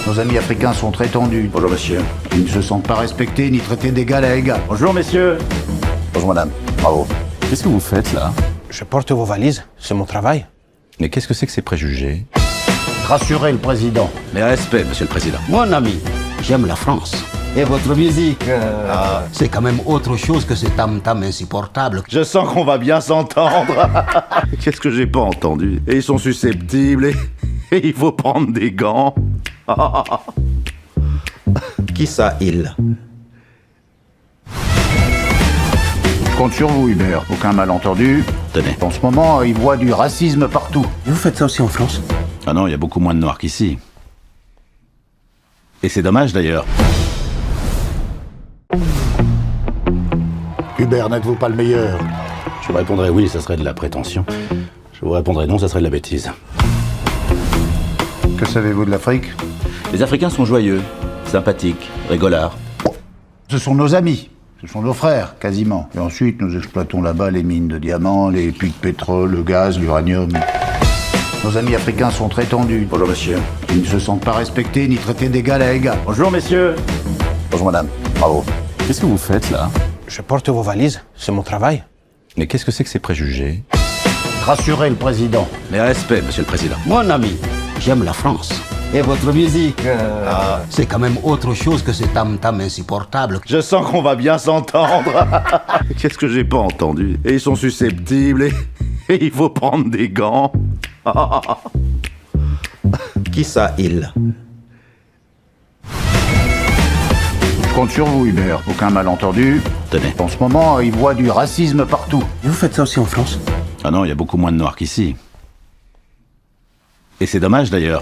Nos amis africains sont très tendus. Bonjour monsieur. Ils ne se sentent pas respectés ni traités d'égal à égal. Bonjour messieurs. Bonjour madame. Bravo. Qu'est-ce que vous faites là? Je porte vos valises, c'est mon travail. Mais qu'est-ce que c'est que ces préjugés? Rassurez le président. Mes respects, monsieur le président. Mon ami, j'aime la France. Et votre musique, c'est quand même autre chose que ce tam-tam insupportable. Je sens qu'on va bien s'entendre. Qu'est-ce que j'ai pas entendu? Et ils sont susceptibles et il faut prendre des gants. Qui ça, il? Je compte sur vous, Hubert. Aucun malentendu. Tenez. En ce moment, il voit du racisme partout. Et vous faites ça aussi en France? Ah non, il y a beaucoup moins de noirs qu'ici. Et c'est dommage d'ailleurs. Hubert, n'êtes-vous pas le meilleur? Je vous répondrais oui, ça serait de la prétention. Je vous répondrais non, ça serait de la bêtise. Que savez-vous de l'Afrique? Les Africains sont joyeux, sympathiques, rigolards. Ce sont nos amis. Ce sont nos frères, quasiment. Et ensuite, nous exploitons là-bas les mines de diamants, les puits de pétrole, le gaz, l'uranium. Nos amis africains sont très tendus. Bonjour monsieur. Ils ne se sentent pas respectés ni traités d'égal à égal. Bonjour messieurs. Bonjour madame. Bravo. Qu'est-ce que vous faites là? Je porte vos valises, c'est mon travail. Mais qu'est-ce que c'est que ces préjugés? Rassurez le président. Mes respects, monsieur le président. Mon ami, j'aime la France. Et votre musique, c'est quand même autre chose que ce tam-tam insupportable. Je sens qu'on va bien s'entendre. Qu'est-ce que j'ai pas entendu? Et ils sont susceptibles et il faut prendre des gants. Qui ça, il? Je compte sur vous, Hubert. Aucun malentendu. Tenez. En ce moment, il voit du racisme partout. Et vous faites ça aussi en France? Ah non, il y a beaucoup moins de noirs qu'ici. Et c'est dommage d'ailleurs.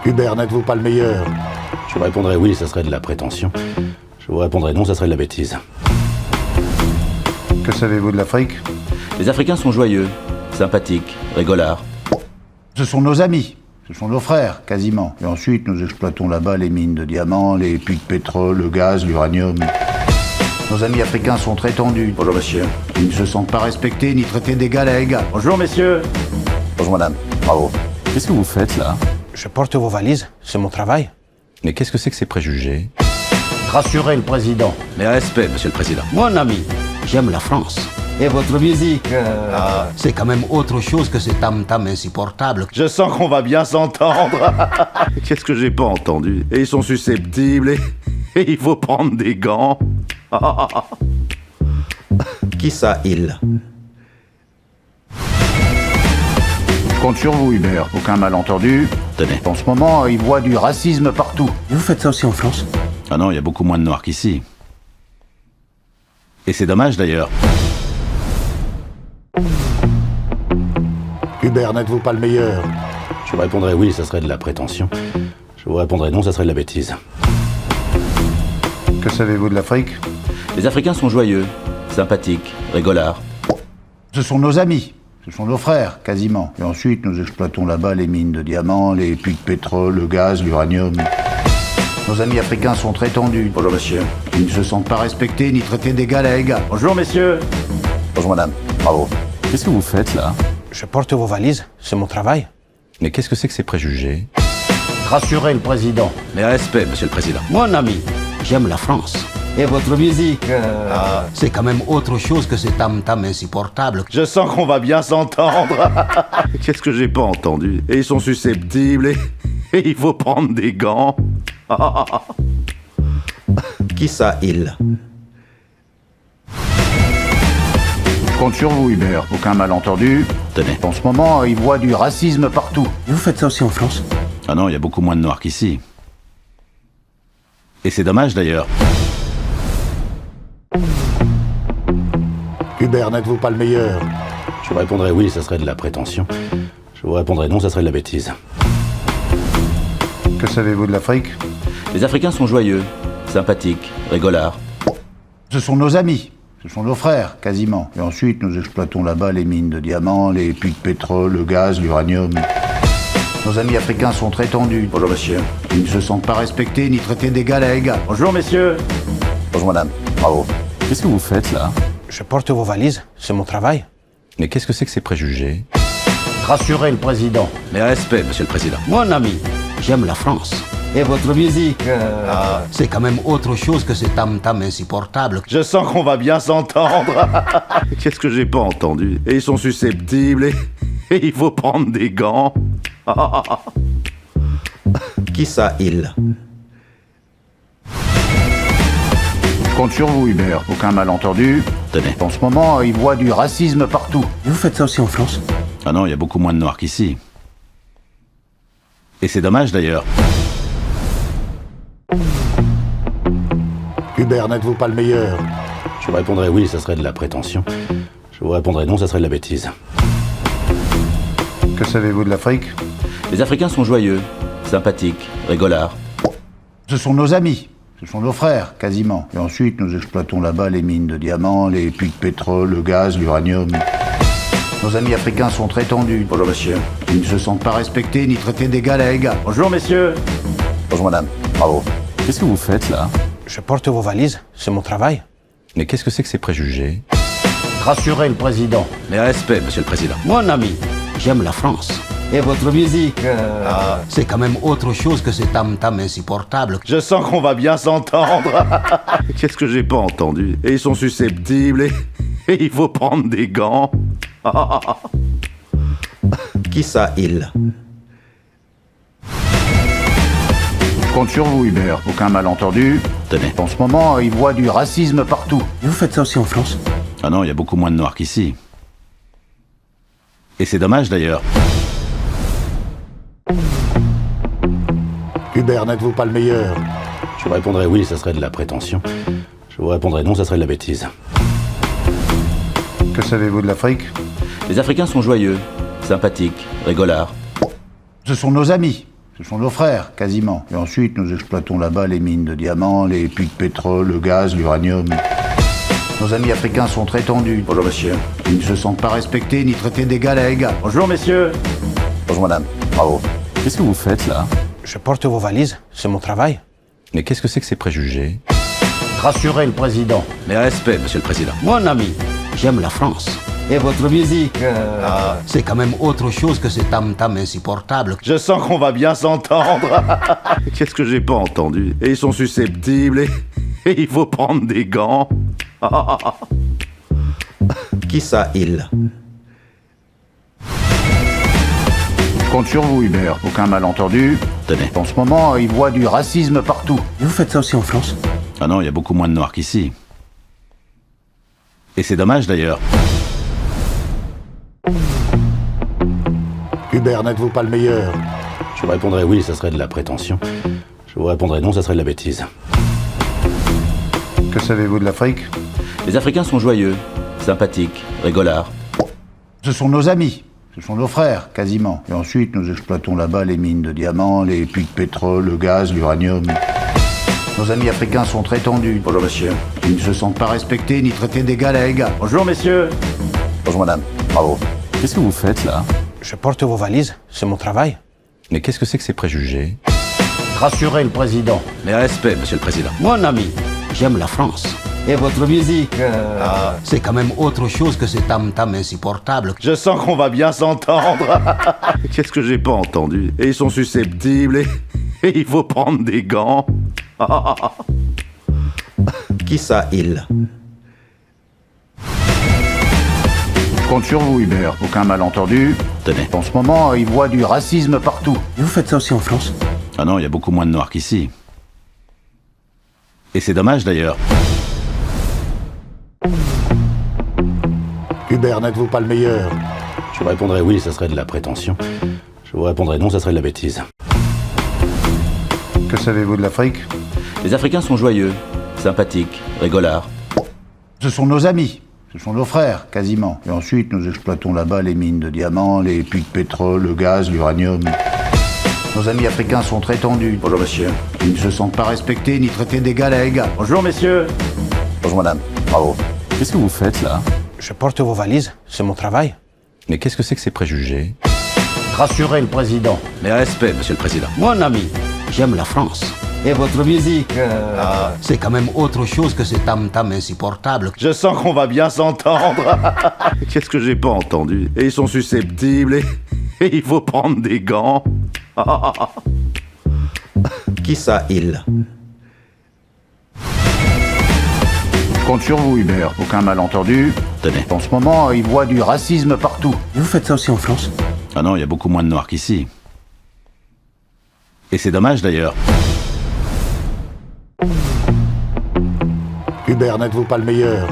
Hubert, n'êtes-vous pas le meilleur? Je vous répondrais oui, ça serait de la prétention. Je vous répondrais non, ça serait de la bêtise. Que savez-vous de l'Afrique? Les Africains sont joyeux, sympathiques, rigolards. Ce sont nos amis. Ce sont nos frères, quasiment. Et ensuite, nous exploitons là-bas les mines de diamants, les puits de pétrole, le gaz, l'uranium. Nos amis africains sont très tendus. Bonjour monsieur. Ils ne se sentent pas respectés ni traités d'égal à égal. Bonjour messieurs. Bonjour madame. Bravo. Qu'est-ce que vous faites là? Je porte vos valises, c'est mon travail. Mais qu'est-ce que c'est que ces préjugés? Rassurez le président. Mes respects, monsieur le président. Mon ami, j'aime la France. Et votre musique, c'est quand même autre chose que ce tam-tam insupportable. Je sens qu'on va bien s'entendre. Qu'est-ce que j'ai pas entendu? Et ils sont susceptibles et il faut prendre des gants. Qui ça, il? Je compte sur vous, Hubert. Aucun malentendu. Tenez. En ce moment, il voit du racisme partout. Et vous faites ça aussi en France? Ah non, il y a beaucoup moins de noirs qu'ici. Et c'est dommage d'ailleurs. Hubert, n'êtes-vous pas le meilleur? Je vous répondrais oui, ça serait de la prétention. Je vous répondrais non, ça serait de la bêtise. Que savez-vous de l'Afrique? Les Africains sont joyeux, sympathiques, rigolards. Ce sont nos amis. Ce sont nos frères, quasiment. Et ensuite, nous exploitons là-bas les mines de diamants, les puits de pétrole, le gaz, l'uranium. Nos amis africains sont très tendus. Bonjour monsieur. Ils ne se sentent pas respectés ni traités d'égal à égal. Bonjour messieurs. Bonjour madame. Bravo. Qu'est-ce que vous faites là? Je porte vos valises, c'est mon travail. Mais qu'est-ce que c'est que ces préjugés? Rassurez le président. Mes respects, monsieur le président. Mon ami, j'aime la France. Et votre musique, c'est quand même autre chose que ce tam-tam insupportable. Je sens qu'on va bien s'entendre. Qu'est-ce que j'ai pas entendu? Et ils sont susceptibles et il faut prendre des gants. Qui ça, il? Je compte sur vous, Hubert. Aucun malentendu. Tenez. En ce moment, il voit du racisme partout. Et vous faites ça aussi en France? Ah non, il y a beaucoup moins de noirs qu'ici. Et c'est dommage d'ailleurs. Hubert, n'êtes-vous pas le meilleur? Je vous répondrais oui, ça serait de la prétention. Je vous répondrais non, ça serait de la bêtise. Que savez-vous de l'Afrique? Les Africains sont joyeux, sympathiques, rigolards. Ce sont nos amis. Ce sont nos frères, quasiment. Et ensuite, nous exploitons là-bas les mines de diamants, les puits de pétrole, le gaz, l'uranium. Nos amis africains sont très tendus. Bonjour monsieur. Ils ne se sentent pas respectés ni traités d'égal à égal. Bonjour messieurs. Bonjour madame. Bravo. Qu'est-ce que vous faites là? Je porte vos valises, c'est mon travail. Mais qu'est-ce que c'est que ces préjugés? Rassurez le président. Mes respects, Monsieur le Président. Mon ami, j'aime la France. Et votre musique, c'est quand même autre chose que ce tam-tam insupportable. Je sens qu'on va bien s'entendre. Qu'est-ce que j'ai pas entendu? Et ils sont susceptibles et il faut prendre des gants. Qui ça, il? Je compte sur vous, Hubert. Aucun malentendu. Tenez. En ce moment, il voit du racisme partout. Et vous faites ça aussi en France? Ah non, il y a beaucoup moins de noirs qu'ici. Et c'est dommage d'ailleurs. Hubert, n'êtes-vous pas le meilleur? Je vous répondrais oui, ça serait de la prétention. Je vous répondrais non, ça serait de la bêtise. Que savez-vous de l'Afrique? Les Africains sont joyeux, sympathiques, rigolards. Ce sont nos amis. Ce sont nos frères, quasiment. Et ensuite, nous exploitons là-bas les mines de diamants, les puits de pétrole, le gaz, l'uranium. Nos amis africains sont très tendus. Bonjour monsieur. Ils ne se sentent pas respectés ni traités d'égal à égal. Bonjour messieurs. Bonjour madame. Bravo. Qu'est-ce que vous faites là? Je porte vos valises, c'est mon travail. Mais qu'est-ce que c'est que ces préjugés? Rassurez le président. Mes respects, Monsieur le Président. Mon ami, j'aime la France. Et votre musique, c'est quand même autre chose que ce tam-tam insupportable. Je sens qu'on va bien s'entendre. Qu'est-ce que j'ai pas entendu? Et ils sont susceptibles et il faut prendre des gants. Qui ça, il? Je compte sur vous, Hubert. Aucun malentendu. Tenez. En ce moment, il voit du racisme partout. Et vous faites ça aussi en France? Ah non, il y a beaucoup moins de noirs qu'ici. Et c'est dommage d'ailleurs. Hubert, n'êtes-vous pas le meilleur? Je vous répondrais oui, ça serait de la prétention. Je vous répondrais non, ça serait de la bêtise. Que savez-vous de l'Afrique? Les Africains sont joyeux, sympathiques, rigolards. Ce sont nos amis. Ce sont nos frères, quasiment. Et ensuite, nous exploitons là-bas les mines de diamants, les puits de pétrole, le gaz, l'uranium. Nos amis africains sont très tendus. Bonjour monsieur. Ils ne se sentent pas respectés ni traités d'égal à égal. Bonjour messieurs. Bonjour madame. Bravo. Qu'est-ce que vous faites là? Je porte vos valises, c'est mon travail. Mais qu'est-ce que c'est que ces préjugés? Rassurez le président. Mes respects, Monsieur le Président. Mon ami, j'aime la France. Et votre musique, c'est quand même autre chose que ce tam-tam insupportable. Je sens qu'on va bien s'entendre. Qu'est-ce que j'ai pas entendu? Et ils sont susceptibles et il faut prendre des gants. Qui ça, il? Je compte sur vous, Hubert. Aucun malentendu. Tenez. En ce moment, il voit du racisme partout. Et vous faites ça aussi en France? Ah non, il y a beaucoup moins de noirs qu'ici. Et c'est dommage d'ailleurs. Hubert, n'êtes-vous pas le meilleur? Je vous répondrais oui, ça serait de la prétention. Je vous répondrais non, ça serait de la bêtise. Que savez-vous de l'Afrique? Les Africains sont joyeux, sympathiques, rigolards. Ce sont nos amis. Ce sont nos frères, quasiment. Et ensuite, nous exploitons là-bas les mines de diamants, les puits de pétrole, le gaz, l'uranium. Nos amis africains sont très tendus. Bonjour monsieur. Ils ne se sentent pas respectés ni traités d'égal à égal. Bonjour messieurs. Bonjour madame. Bravo. Qu'est-ce que vous faites là? Je porte vos valises, c'est mon travail. Mais qu'est-ce que c'est que ces préjugés? Rassurez le président. Mes respects, Monsieur le Président. Mon ami, j'aime la France. Et votre musique, c'est quand même autre chose que ce tam-tam insupportable. Je sens qu'on va bien s'entendre. Qu'est-ce que j'ai pas entendu? Et ils sont susceptibles et il faut prendre des gants. Qui ça, il? Je compte sur vous, Hubert. Aucun malentendu. Tenez. En ce moment, il voit du racisme partout. Et vous faites ça aussi en France? Ah non, il y a beaucoup moins de noirs qu'ici. Et c'est dommage d'ailleurs. Hubert, n'êtes-vous pas le meilleur? Je vous répondrais oui, ça serait de la prétention. Je vous répondrais non, ça serait de la bêtise. Que savez-vous de l'Afrique? Les Africains sont joyeux, sympathiques, rigolards. Ce sont nos amis. Ce sont nos frères, quasiment. Et ensuite, nous exploitons là-bas les mines de diamants, les puits de pétrole, le gaz, l'uranium. Nos amis africains sont très tendus. Bonjour monsieur. Ils ne se sentent pas respectés ni traités d'égal à égal. Bonjour messieurs. Bonjour madame. Bravo. Qu'est-ce que vous faites là? Je porte vos valises, c'est mon travail. Mais qu'est-ce que c'est que ces préjugés? Rassurez le président. Mes respects, Monsieur le Président. Mon ami, j'aime la France. Et votre musique, c'est quand même autre chose que ce tam-tam insupportable. Je sens qu'on va bien s'entendre. Qu'est-ce que j'ai pas entendu? Et ils sont susceptibles et il faut prendre des gants. Qui ça, il? Je compte sur vous, Hubert. Aucun malentendu. Tenez. En ce moment, il voit du racisme partout. Et vous faites ça aussi en France? Ah non, il y a beaucoup moins de noirs qu'ici. Et c'est dommage d'ailleurs. Hubert, n'êtes-vous pas le meilleur?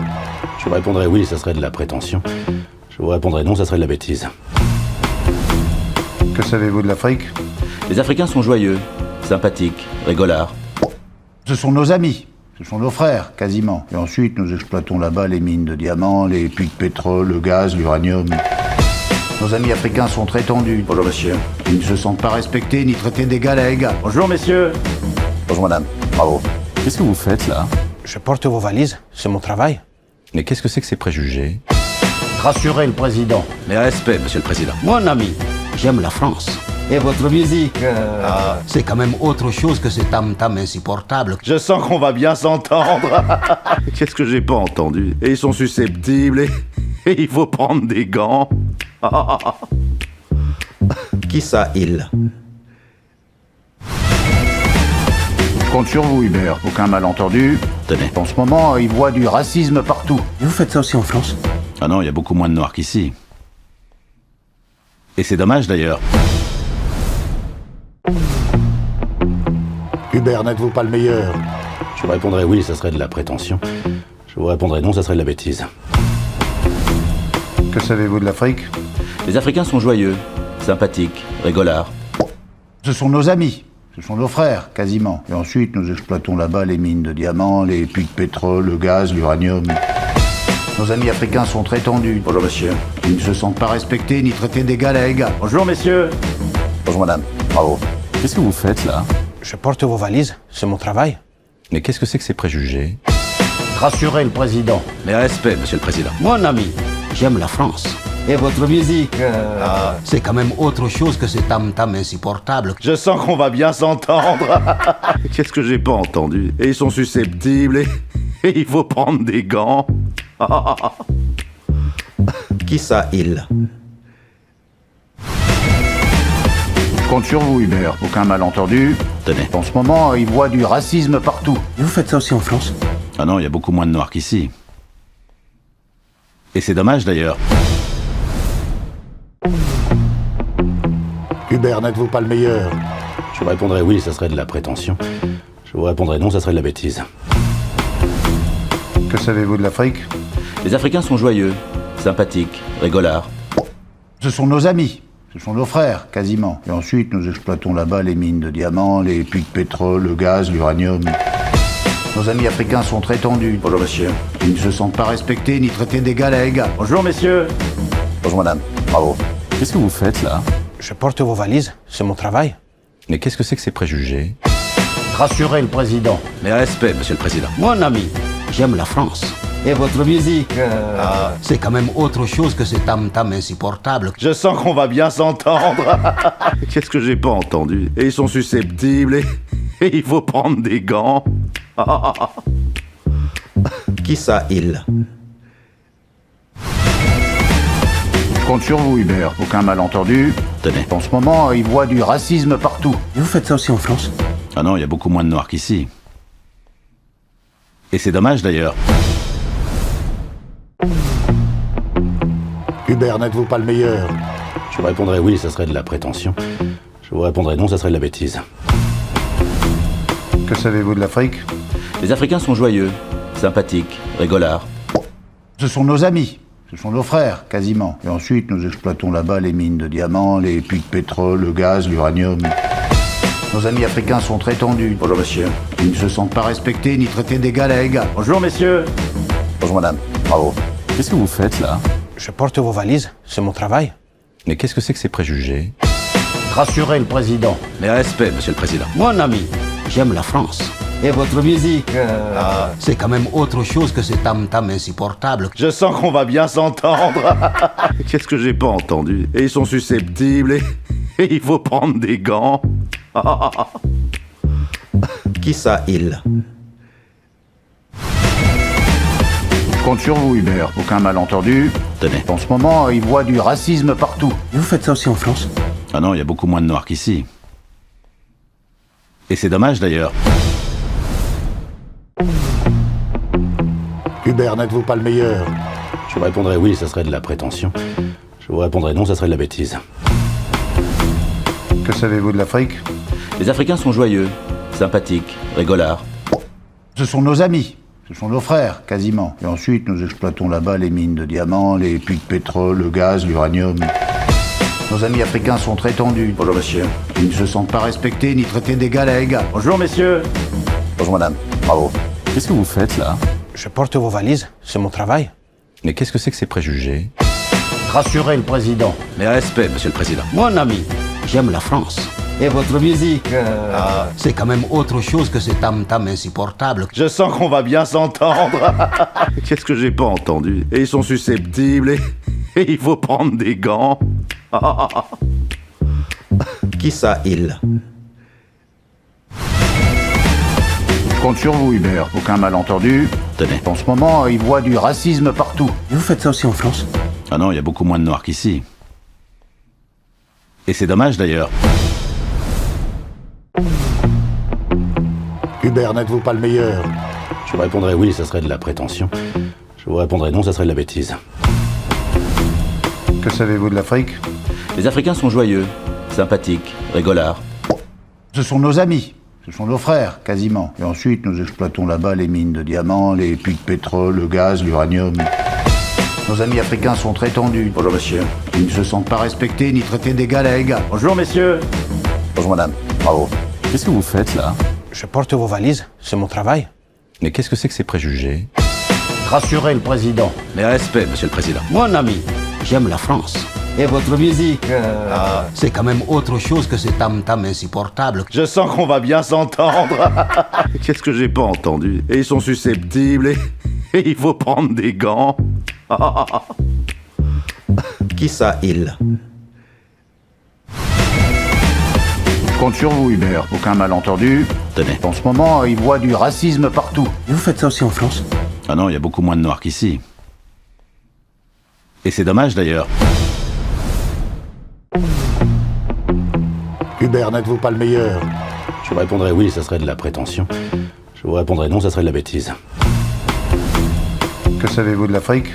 Je vous répondrais oui, ça serait de la prétention. Je vous répondrais non, ça serait de la bêtise. Que savez-vous de l'Afrique? Les Africains sont joyeux, sympathiques, rigolards. Ce sont nos amis. Ce sont nos frères, quasiment. Et ensuite, nous exploitons là-bas les mines de diamants, les puits de pétrole, le gaz, l'uranium. Nos amis africains sont très tendus. Bonjour monsieur. Ils ne se sentent pas respectés ni traités d'égal à égal. Bonjour messieurs. Bonjour madame. Bravo. Qu'est-ce que vous faites là? Je porte vos valises, c'est mon travail. Mais qu'est-ce que c'est que ces préjugés? Rassurez le président. Mais respect, monsieur le président. Mon ami, j'aime la France. Et votre musique, c'est quand même autre chose que ce tam-tam insupportable. Je sens qu'on va bien s'entendre. Qu'est-ce que j'ai pas entendu? Et ils sont susceptibles et il faut prendre des gants. Qui ça, il? Je compte sur vous, Hubert. Aucun malentendu. Tenez. En ce moment, il voit du racisme partout. Et vous faites ça aussi en France? Ah non, il y a beaucoup moins de noirs qu'ici. Et c'est dommage d'ailleurs. Hubert, n'êtes-vous pas le meilleur? Je vous répondrais oui, ça serait de la prétention. Je vous répondrais non, ça serait de la bêtise. Que savez-vous de l'Afrique? Les Africains sont joyeux, sympathiques, rigolards. Ce sont nos amis. Ce sont nos frères, quasiment. Et ensuite, nous exploitons là-bas les mines de diamants, les puits de pétrole, le gaz, l'uranium. Nos amis africains sont très tendus. Bonjour monsieur. Ils ne se sentent pas respectés ni traités d'égal à égal. Bonjour messieurs. Bonjour madame. Bravo. Qu'est-ce que vous faites là? Je porte vos valises, c'est mon travail. Mais qu'est-ce que c'est que ces préjugés? Rassurez le président. Mais respect, monsieur le président. Mon ami, j'aime la France. Et votre musique, c'est quand même autre chose que ce tam-tam insupportable. Je sens qu'on va bien s'entendre. Qu'est-ce que j'ai pas entendu? Et ils sont susceptibles et il faut prendre des gants. Qui ça, il? Je compte sur vous, Hubert. Aucun malentendu. Tenez. En ce moment, il voit du racisme partout. Et vous faites ça aussi en France? Ah non, il y a beaucoup moins de noirs qu'ici. Et c'est dommage d'ailleurs. Hubert, n'êtes-vous pas le meilleur? Je vous répondrais oui, ça serait de la prétention. Je vous répondrais non, ça serait de la bêtise. Que savez-vous de l'Afrique? Les Africains sont joyeux, sympathiques, rigolards. Ce sont nos amis. Ce sont nos frères, quasiment. Et ensuite, nous exploitons là-bas les mines de diamants, les puits de pétrole, le gaz, l'uranium. Nos amis africains sont très tendus. Bonjour monsieur. Ils ne se sentent pas respectés ni traités d'égal à égal. Bonjour messieurs. Bonjour madame. Bravo. Qu'est-ce que vous faites là? Je porte vos valises, c'est mon travail. Mais qu'est-ce que c'est que ces préjugés? Rassurez le président. Mais respect, monsieur le président. Mon ami, j'aime la France. Et votre musique, c'est quand même autre chose que ce tam-tam insupportable. Je sens qu'on va bien s'entendre. Qu'est-ce que j'ai pas entendu? Et ils sont susceptibles et il faut prendre des gants. Qui ça, il? Je compte sur vous, Hubert. Aucun malentendu. Tenez. En ce moment, il voit du racisme partout. Et vous faites ça aussi en France? Ah non, il y a beaucoup moins de noirs qu'ici. Et c'est dommage d'ailleurs. Hubert, n'êtes-vous pas le meilleur? Je vous répondrais oui, ça serait de la prétention. Je vous répondrais non, ça serait de la bêtise. Que savez-vous de l'Afrique? Les Africains sont joyeux, sympathiques, rigolards. Ce sont nos amis. Ce sont nos frères, quasiment. Et ensuite, nous exploitons là-bas les mines de diamants, les puits de pétrole, le gaz, l'uranium. Nos amis africains sont très tendus. Bonjour monsieur. Ils ne se sentent pas respectés ni traités d'égal à égal. Bonjour messieurs. Bonjour madame. Bravo. Qu'est-ce que vous faites là? Je porte vos valises, c'est mon travail. Mais qu'est-ce que c'est que ces préjugés? Rassurez le président. Mais respect, monsieur le président. Mon ami, j'aime la France. Et votre musique, c'est quand même autre chose que ce tam-tam insupportable. Je sens qu'on va bien s'entendre. Qu'est-ce que j'ai pas entendu? Et ils sont susceptibles et il faut prendre des gants. Qui ça, il? Je compte sur vous, Hubert. Aucun malentendu. Tenez. En ce moment, il voit du racisme partout. Et vous faites ça aussi en France? Ah non, il y a beaucoup moins de noirs qu'ici. Et c'est dommage d'ailleurs. Hubert, n'êtes-vous pas le meilleur? Je vous répondrai oui, ça serait de la prétention. Je vous répondrai non, ça serait de la bêtise. Que savez-vous de l'Afrique? Les Africains sont joyeux, sympathiques, rigolards. Ce sont nos amis. Ce sont nos frères, quasiment. Et ensuite, nous exploitons là-bas les mines de diamants, les puits de pétrole, le gaz, l'uranium. Nos amis africains sont très tendus. Bonjour monsieur. Ils ne se sentent pas respectés ni traités d'égal à égal. Bonjour messieurs. Bonjour madame. Bravo. Qu'est-ce que vous faites là? Je porte vos valises, c'est mon travail. Mais qu'est-ce que c'est que ces préjugés? Rassurez le président. Mes respects, monsieur le président. Mon ami, j'aime la France. Et votre musique, c'est quand même autre chose que ce tam-tam insupportable. Je sens qu'on va bien s'entendre. Qu'est-ce que j'ai pas entendu? Et ils sont susceptibles et il faut prendre des gants. Qui ça, il? Je compte sur vous, Hubert. Aucun malentendu. Tenez. En ce moment, il voit du racisme partout. Et vous faites ça aussi en France? Ah non, il y a beaucoup moins de noirs qu'ici. Et c'est dommage d'ailleurs. Hubert, n'êtes-vous pas le meilleur? Je vous répondrai oui, ça serait de la prétention. Je vous répondrai non, ça serait de la bêtise. Que savez-vous de l'Afrique? Les Africains sont joyeux, sympathiques, rigolards. Ce sont nos amis. Ce sont nos frères, quasiment. Et ensuite, nous exploitons là-bas les mines de diamants, les puits de pétrole, le gaz, l'uranium. Nos amis africains sont très tendus. Bonjour monsieur. Ils ne se sentent pas respectés ni traités d'égal à égal. Bonjour messieurs. Bonjour madame. Bravo. Qu'est-ce que vous faites là? Je porte vos valises, c'est mon travail. Mais qu'est-ce que c'est que ces préjugés? Rassurez le président. Mes respects, monsieur le président. Mon ami, j'aime la France. Et votre musique, c'est quand même autre chose que ce tam-tam insupportable. Je sens qu'on va bien s'entendre. Qu'est-ce que j'ai pas entendu? Et ils sont susceptibles et il faut prendre des gants. Qui ça, il? Je compte sur vous, Hubert. Aucun malentendu. Tenez. En ce moment, il voit du racisme partout. Et vous faites ça aussi en France? Ah non, il y a beaucoup moins de noirs qu'ici. Et c'est dommage d'ailleurs. Hubert, n'êtes-vous pas le meilleur? Je vous répondrai oui, ça serait de la prétention. Je vous répondrai non, ça serait de la bêtise. Que savez-vous de l'Afrique?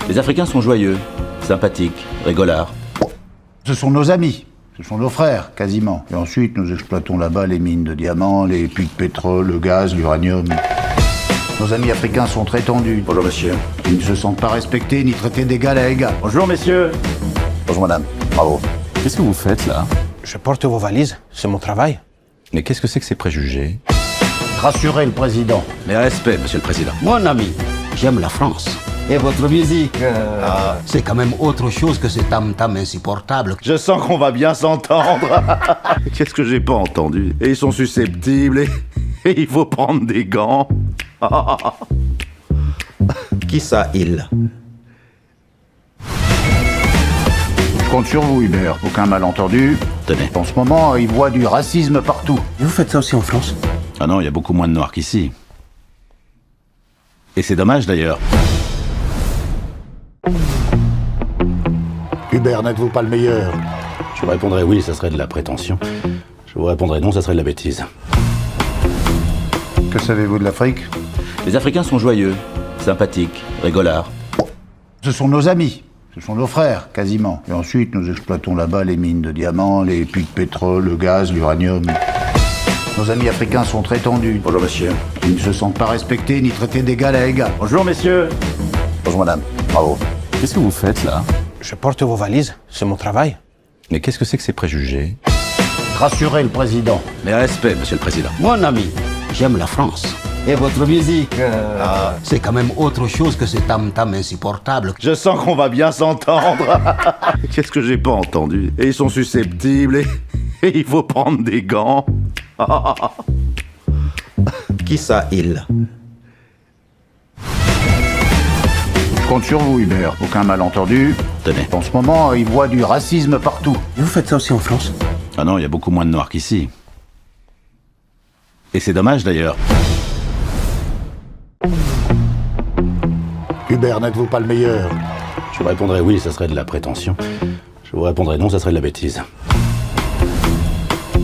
Les Africains sont joyeux, sympathiques, rigolards. Ce sont nos amis. Ce sont nos frères, quasiment. Et ensuite, nous exploitons là-bas les mines de diamants, les puits de pétrole, le gaz, l'uranium. Nos amis africains sont très tendus. Bonjour monsieur. Ils ne se sentent pas respectés ni traités d'égal à égal. Bonjour messieurs. Bonjour madame. Bravo. Qu'est-ce que vous faites là? Je porte vos valises, c'est mon travail. Mais qu'est-ce que c'est que ces préjugés? Rassurez le président. Mes respects, monsieur le président. Mon ami, j'aime la France. Et votre musique, c'est quand même autre chose que ce tam-tam insupportable. Je sens qu'on va bien s'entendre. Qu'est-ce que j'ai pas entendu? Et ils sont susceptibles et il faut prendre des gants. Qui ça, il? Je compte sur vous, Hubert. Aucun malentendu. Tenez. En ce moment, il voit du racisme partout. Et vous faites ça aussi en France? Ah non, il y a beaucoup moins de noirs qu'ici. Et c'est dommage d'ailleurs. Hubert, n'êtes-vous pas le meilleur? Je vous répondrai oui, ça serait de la prétention. Je vous répondrai non, ça serait de la bêtise. Que savez-vous de l'Afrique? Les Africains sont joyeux, sympathiques, rigolards. Ce sont nos amis. Ce sont nos frères, quasiment. Et ensuite, nous exploitons là-bas les mines de diamants, les puits de pétrole, le gaz, l'uranium. Nos amis africains sont très tendus. Bonjour monsieur. Ils ne se sentent pas respectés ni traités d'égal à égal. Bonjour messieurs. Bonjour madame. Bravo. Qu'est-ce que vous faites là? Je porte vos valises, c'est mon travail. Mais qu'est-ce que c'est que ces préjugés? Rassurez le président. Mes respects, monsieur le président. Mon ami, j'aime la France. Et votre musique, c'est quand même autre chose que ce tam-tam insupportable. Je sens qu'on va bien s'entendre. Qu'est-ce que j'ai pas entendu? Et ils sont susceptibles et il faut prendre des gants. Qui ça, il? Je compte sur vous, Hubert. Aucun malentendu. Tenez. En ce moment, il voit du racisme partout. Et vous faites ça aussi en France? Ah non, il y a beaucoup moins de noirs qu'ici. Et c'est dommage d'ailleurs. Hubert, n'êtes-vous pas le meilleur? Je Je vous répondrai oui, ça serait de la prétention. Je vous répondrai non, ça serait de la bêtise.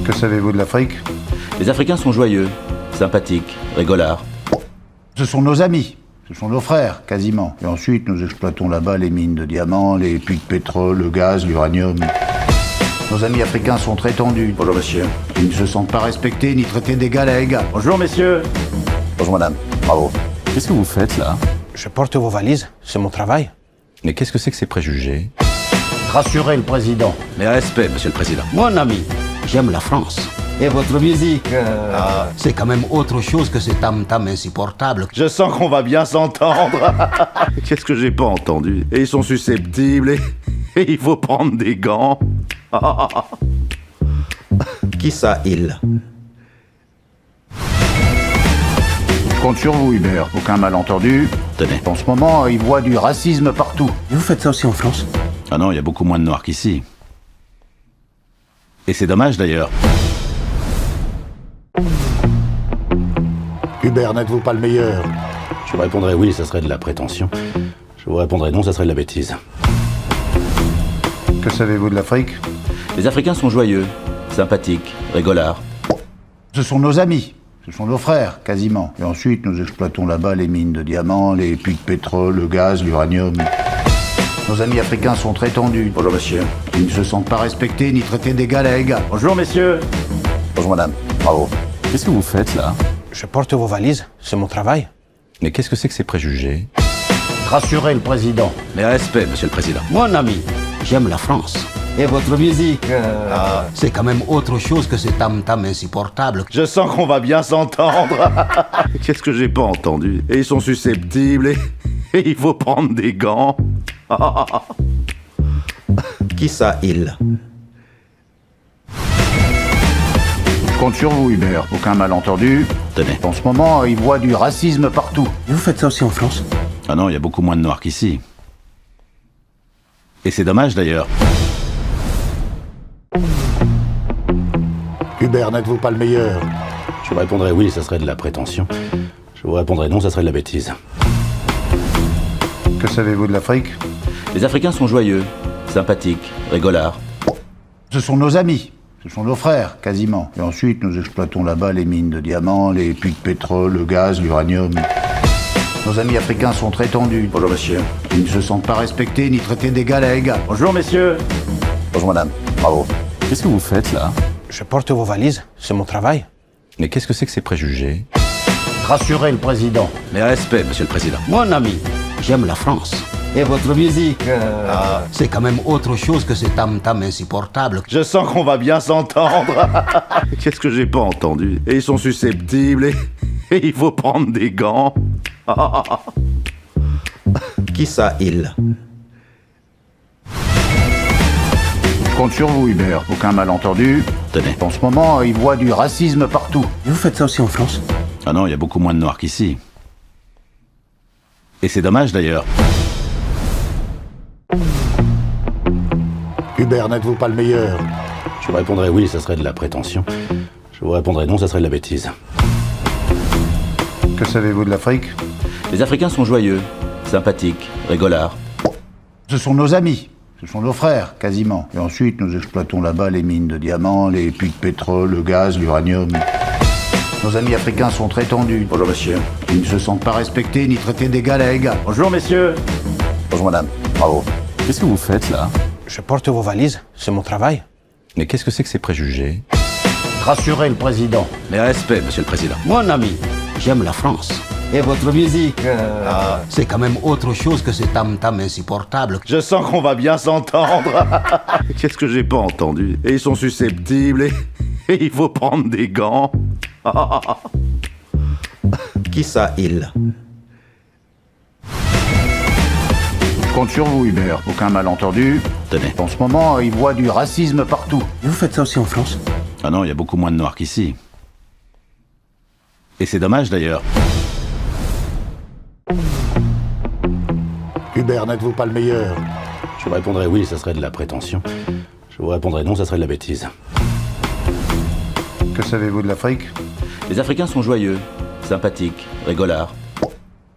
Que savez-vous de l'Afrique? Les Africains sont joyeux, sympathiques, rigolards. Ce sont nos amis. Ce sont nos frères, quasiment. Et ensuite, nous exploitons là-bas les mines de diamants, les puits de pétrole, le gaz, l'uranium. Nos amis africains sont très tendus. Bonjour, monsieur. Ils ne se sentent pas respectés ni traités d'égal à égal. Bonjour, messieurs. Bonjour, madame. Bravo. Qu'est-ce que vous faites là? Je porte vos valises, c'est mon travail. Mais qu'est-ce que c'est que ces préjugés? Rassurez le président. Mais respect, monsieur le président. Mon ami, j'aime la France. Et votre musique, c'est quand même autre chose que ce tam-tam insupportable. Je sens qu'on va bien s'entendre. Qu'est-ce que j'ai pas entendu? Et ils sont susceptibles et il faut prendre des gants. Qui ça, il? Je compte sur vous, Hubert. Aucun malentendu. Tenez. En ce moment, il voit du racisme partout. Et vous faites ça aussi en France? Ah non, il y a beaucoup moins de noirs qu'ici. Et c'est dommage d'ailleurs. Hubert, n'êtes-vous pas le meilleur? Je vous répondrai oui, ça serait de la prétention. Je vous répondrai non, ça serait de la bêtise. Que savez-vous de l'Afrique? Les Africains sont joyeux, sympathiques, rigolards. Ce sont nos amis. Ce sont nos frères, quasiment. Et ensuite, nous exploitons là-bas les mines de diamants, les puits de pétrole, le gaz, l'uranium. Nos amis africains sont très tendus. Bonjour, monsieur. Ils ne se sentent pas respectés ni traités d'égal à égal. Bonjour, messieurs. Bonjour, madame. Bravo. Qu'est-ce que vous faites là? Je porte vos valises, c'est mon travail. Mais qu'est-ce que c'est que ces préjugés? Rassurez le président. Mais respect, monsieur le président. Mon ami, j'aime la France. Et votre musique, c'est quand même autre chose que ce tam-tam insupportable. Je sens qu'on va bien s'entendre. Qu'est-ce que j'ai pas entendu? Et ils sont susceptibles et il faut prendre des gants. Qui ça, il? Je compte sur vous, Hubert. Aucun malentendu. Tenez. En ce moment, il voit du racisme partout. Et vous faites ça aussi en France? Ah non, il y a beaucoup moins de noirs qu'ici. Et c'est dommage d'ailleurs. Hubert, n'êtes-vous pas le meilleur? Je vous répondrai oui, ça serait de la prétention. Je vous répondrai non, ça serait de la bêtise. Que savez-vous de l'Afrique? Les Africains sont joyeux, sympathiques, rigolards. Ce sont nos amis. Ce sont nos frères, quasiment. Et ensuite, nous exploitons là-bas les mines de diamants, les puits de pétrole, le gaz, l'uranium. Nos amis africains sont très tendus. Bonjour, monsieur. Ils ne se sentent pas respectés ni traités d'égal à égal. Bonjour, messieurs. Bonjour, madame. Bravo. Qu'est-ce que vous faites là? Je porte vos valises, c'est mon travail. Mais qu'est-ce que c'est que ces préjugés? Rassurez le président. Mais respect, monsieur le président. Mon ami, j'aime la France. Et votre musique, c'est quand même autre chose que ce tam-tam insupportable. Je sens qu'on va bien s'entendre. Qu'est-ce que j'ai pas entendu? Et ils sont susceptibles et il faut prendre des gants. Qui ça, il? Je compte sur vous, Hubert. Aucun malentendu. Tenez. En ce moment, il voit du racisme partout. Et vous faites ça aussi en France? Ah non, il y a beaucoup moins de noirs qu'ici. Et c'est dommage d'ailleurs. Hubert, n'êtes-vous pas le meilleur? Je vous répondrai oui, ça serait de la prétention. Je vous répondrai non, ça serait de la bêtise. Que savez-vous de l'Afrique? Les Africains sont joyeux, sympathiques, rigolards. Ce sont nos amis. Ce sont nos frères, quasiment. Et ensuite, nous exploitons là-bas les mines de diamants, les puits de pétrole, le gaz, l'uranium. Nos amis africains sont très tendus. Bonjour, monsieur. Ils ne se sentent pas respectés ni traités d'égal à égal. Bonjour, messieurs. Bonjour, madame. Bravo. Qu'est-ce que vous faites là? Je porte vos valises, c'est mon travail. Mais qu'est-ce que c'est que ces préjugés? Rassurez le président. Mais respect, monsieur le président. Mon ami, j'aime la France. Et votre musique, c'est quand même autre chose que ce tam-tam insupportable. Je sens qu'on va bien s'entendre. Qu'est-ce que j'ai pas entendu? Et ils sont susceptibles et il faut prendre des gants. Qui ça, il? Je compte sur vous, Hubert. Aucun malentendu. Tenez. En ce moment, il voit du racisme partout. Et vous faites ça aussi en France? Ah non, il y a beaucoup moins de noirs qu'ici. Et c'est dommage d'ailleurs. Hubert, n'êtes-vous pas le meilleur? Je vous répondrai oui, ça serait de la prétention. Je vous répondrai non, ça serait de la bêtise. Que savez-vous de l'Afrique? Les Africains sont joyeux, sympathiques, rigolards.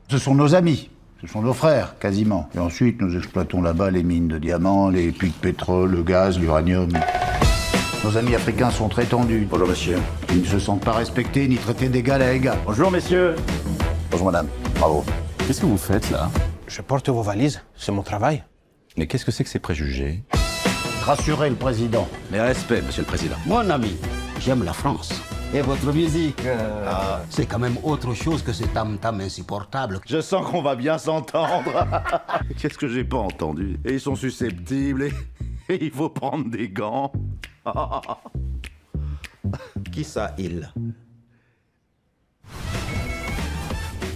Ce sont nos amis. Ce sont nos frères, quasiment. Et ensuite, nous exploitons là-bas les mines de diamants, les puits de pétrole, le gaz, l'uranium. Nos amis africains sont très tendus. Bonjour, monsieur. Ils ne se sentent pas respectés ni traités d'égal à égal. Bonjour, messieurs. Bonjour, madame. Bravo. Qu'est-ce que vous faites là? Je porte vos valises, c'est mon travail. Mais qu'est-ce que c'est que ces préjugés? Rassurez le président. Mais respect, monsieur le président. Mon ami, j'aime la France. Et votre musique, c'est quand même autre chose que ce tam-tam insupportable. Je sens qu'on va bien s'entendre. Qu'est-ce que j'ai pas entendu? Et ils sont susceptibles et il faut prendre des gants. Qui ça, il?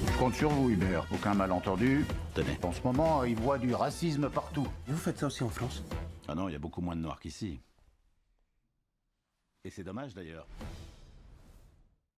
Je compte sur vous, Hubert. Aucun malentendu. Tenez. En ce moment, ils voient du racisme partout. Vous faites ça aussi en France? Ah non, il y a beaucoup moins de noirs qu'ici. Et c'est dommage d'ailleurs.